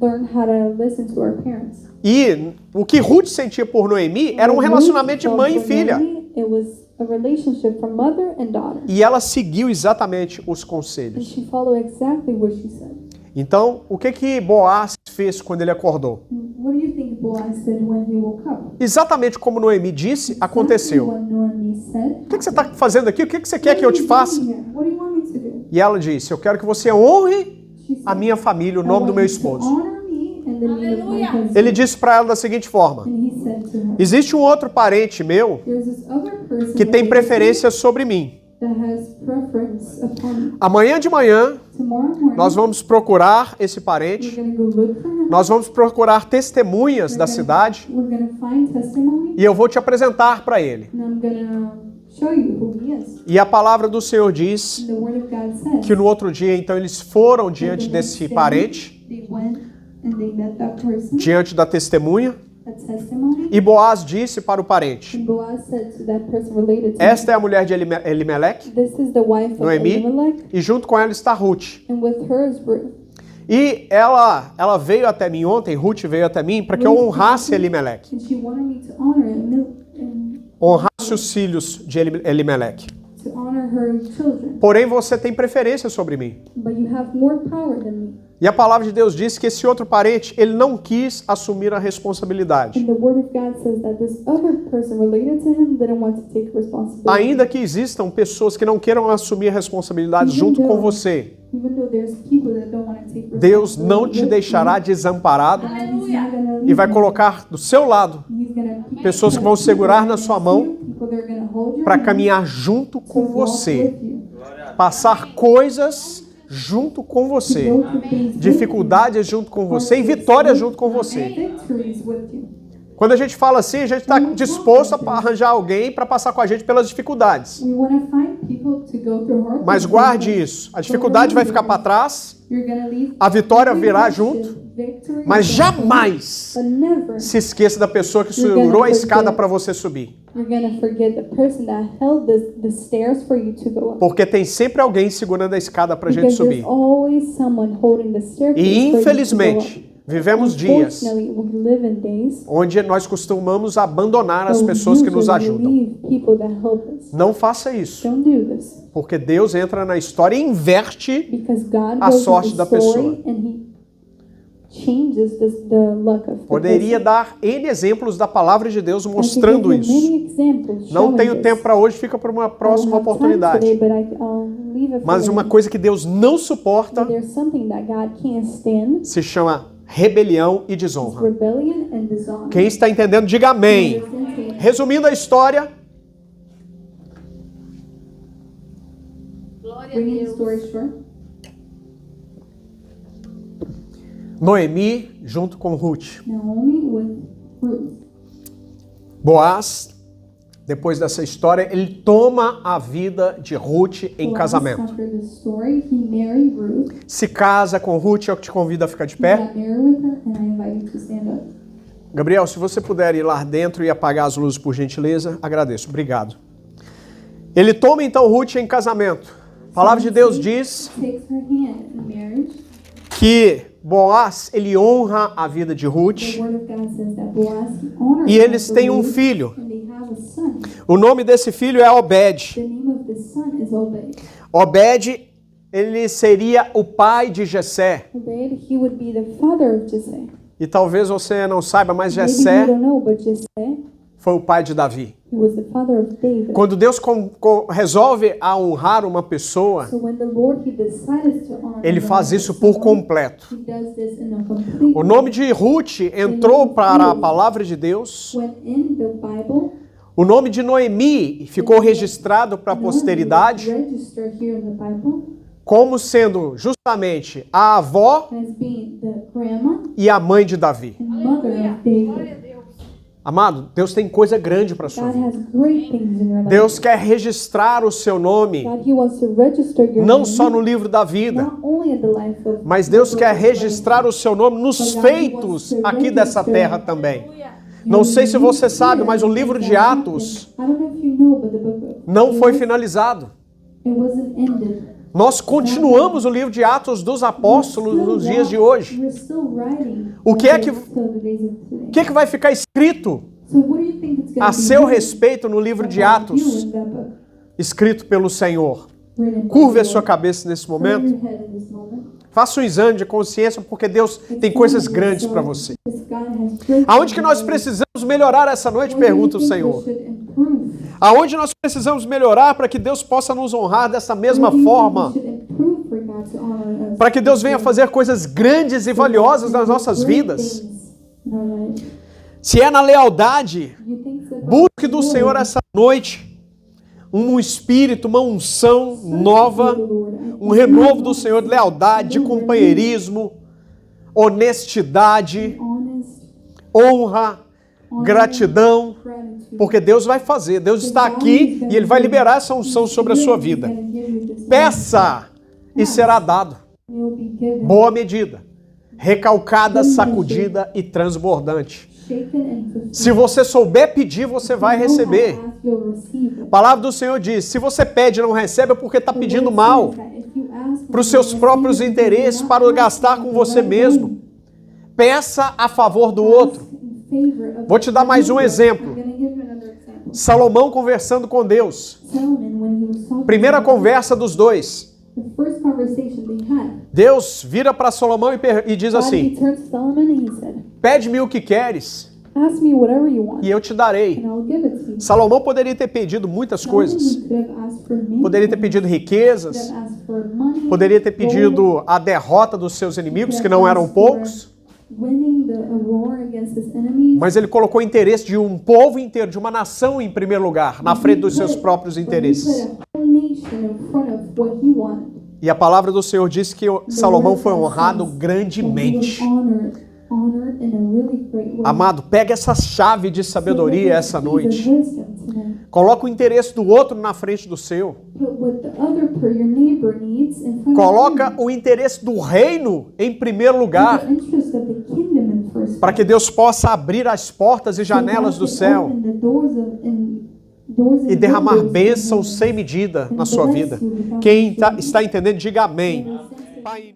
Learn how to listen to our parents. E o que Ruth sentia por Noemi era um What relacionamento de Ruth mãe e felt for filha. Naomi, it was a relationship from mother and daughter. E ela seguiu exatamente os And conselhos. she followed exactly what she said. Então, o que Boaz fez quando ele acordou? What do you think Boaz said when he woke up? Exatamente como Noemi disse, aconteceu. What Naomi said. O que você está fazendo aqui? O que você quer que eu te faça? What do you want me to do? E ela disse, eu quero que você honre She said, a minha família, o I nome do want meu you to esposo. honor me and the name of my husband. Ele disse para ela da seguinte forma, And he said to her, existe um outro parente meu there's this other person que tem that preferência sobre mim. has preference upon me. Amanhã de manhã, Tomorrow morning, nós vamos procurar esse we're parente, going to go look for him. nós vamos procurar testemunhas da cidade We're going to find testimony, e eu vou te apresentar para ele. and I'm going to show you who he is. E a palavra do Senhor diz And the word of God says que no outro dia, então, eles foram diante that the next desse day, parente, they went and they met that person, diante da testemunha, a testimony. e Boaz disse para o parente, And Boaz said to that person related to esta é a mulher de Elimelec, this is the wife of Noemi, Elimelech, e junto com ela está Ruth. and with her is Ruth. E ela veio até mim ontem, Ruth veio até mim, para que eu honrasse Elimelec, And she wanted me to honor honrasse os filhos de Elimelec. to honor honor her children. Porém, você tem preferência sobre mim. But you have more power than me. E a palavra de Deus diz que esse outro parente, ele não quis assumir a responsabilidade. And the word of God says that this other person related to him didn't want to take responsibility. Ainda que existam pessoas que não queiram assumir a responsabilidade junto com você, Even though there's people that don't want to take Deus não te responsibility, deixará desamparado He's not gonna leave e vai you. colocar do seu lado He's gonna keep pessoas que vão segurar na sua mão people that are gonna hold your para hand caminhar junto to com walk você, with you. passar coisas junto com você, Go through things with you. dificuldades junto com você e vitórias junto com você. Victories with you. Quando a gente fala assim, a gente está disposto a arranjar alguém para passar com a gente pelas dificuldades. We want to find people to go through hard Mas things guarde with us. isso, a dificuldade vai ficar para trás, You're gonna leave a vitória virá junto, victory, mas jamais but never se esqueça da pessoa que segurou a escada para você subir. you're gonna forget the person that held the stairs for you to go up. Porque tem sempre alguém segurando a escada para a gente Because subir. there's always someone holding the staircase E for you to go infelizmente, up. vivemos dias Unfortunately, we live in days onde nós costumamos abandonar as where we pessoas que nos usually ajudam. leave people that help us. Não faça isso, Don't do this. porque Deus entra na história e inverte Because God a goes sorte in da the story pessoa. and He changes the luck of the Poderia person. dar N exemplos da palavra de Deus I could mostrando give you isso. many examples Não showing tenho this. tempo para hoje, fica para uma I don't próxima have time oportunidade. today, but I'll leave it for Mas uma later. coisa que Deus não suporta But there's something that God can't stand. se chama rebelião e It's desonra. rebellion and dishonor. Quem está entendendo, diga amém. Resumindo a história, Glória a Bringing the Deus. story short. Noemi junto com Ruth. Naomi with Ruth. Boaz, depois dessa história, ele toma a vida de Ruth em Boaz, casamento. After the story, he married Ruth. Se casa com Ruth, eu te convido a ficar de He pé. got married with her, and I invite you to stand up. Gabriel, se você puder ir lá dentro e apagar as luzes, por gentileza, agradeço. Obrigado. Ele toma então Ruth em casamento. A palavra de Deus diz Takes her hand in marriage. que Boaz, ele honra a vida de The Ruth word of God says that Boaz honors e eles her têm um Ruth, filho. and they have a son. O nome desse filho é Obed. The name of the son is Obed. Obed, ele seria o pai de Jessé. Obed, he would be the father of Jesse. E talvez você não saiba, mas Maybe you Jessé don't know, but Jesse, foi o pai de Davi. he was the father of David. Quando Deus resolve a honrar uma pessoa, So when the Lord he decided to honor ele faz someone, isso por completo. he does this in a complete O nome de Ruth entrou para a palavra de Deus. When in the Bible, O nome de Noemi ficou registrado para a Naomi posteridade is registered here in the Bible como sendo justamente a avó as being the grandma e a mãe de Davi. and mother of David. Amado, Deus tem coisa grande para a sua God vida. has great things in your life. Deus quer registrar o seu nome, God, he wants to register your não name, só no livro da vida, not only in the life of mas Deus the quer book of life, registrar o seu nome nos but God feitos wants to aqui dessa register terra também. Aleluia. Não sei se você your sabe, name mas o here livro in de that Atos I don't know if you know, but the book of não foi Acts, finalizado. it wasn't ended. Nós continuamos o livro de Atos dos Apóstolos nos dias de hoje. We're still writing O que é que- till the days of today. O que vai ficar escrito So what do you think it's going a to be seu written respeito no livro de about you Atos, in that book? escrito pelo Senhor? Written by Curve the a sua Lord. cabeça nesse Turn momento. your head in this moment. Faça um exame de consciência, porque Deus tem coisas grandes para você. Because God has great Aonde que nós things. precisamos melhorar essa noite? What do you Pergunta o think we Senhor. should improve? Aonde nós precisamos melhorar para que Deus possa nos honrar dessa mesma What do you think forma? we should improve for God to honor us? Para que Deus venha fazer coisas grandes e valiosas nas nossas Great vidas. things in our life. Se é na lealdade, You think it's about busque do the Senhor Lord? essa noite um espírito, uma unção nova, um renovo do Senhor de lealdade, de companheirismo, honestidade, Honest, honra, gratidão, gratitude. porque Deus vai fazer. Deus está aqui e Ele vai liberar essa unção sobre a sua vida. Peça e será dado. You'll be given, Boa medida, recalcada, sacudida e transbordante. shaken and fulfilled. Se você souber pedir, você vai receber. Ask, you'll receive A it. palavra do Senhor diz, se você pede e não recebe é porque está The pedindo word mal, says that if you ask para os for seus it, próprios receive it, interesses, do para not gastar ask com the você right mesmo. way. Peça a favor do Ask outro. in favor of Vou te dar mais um the other. exemplo. I'm gonna give you another example. Salomão conversando com Deus. Solomon, when he was talking Primeira to God, conversa dos dois. the first conversation they had, Deus vira para Salomão e diz God, he assim: turned to Solomon and he said, pede-me o que queres ask me whatever you want, e eu te darei. and I'll give it to you. Salomão poderia ter pedido muitas coisas. Solomon could have asked for many Poderia ter things. pedido Could riquezas. have asked for money, Poderia ter gold, pedido a derrota dos seus inimigos, que não eram poucos. winning a war against his enemies. Mas ele colocou o interesse de um povo inteiro, de uma nação em primeiro lugar, na frente dos seus próprios interesses. He put a whole nation in front of what he wanted. E a palavra do Senhor diz que Salomão foi honrado And he was grandemente. honored in a really great way. Amado, pega essa chave de sabedoria essa noite. Wisdom today. Coloca o interesse do outro na frente do seu. Put what the your neighbor needs in front Coloca of you. o interesse do reino em primeiro lugar, The interest of the kingdom in first para que Deus possa abrir as portas e janelas do céu e derramar bênçãos sem medida na sua vida. Quem está entendendo, diga amém. Pai,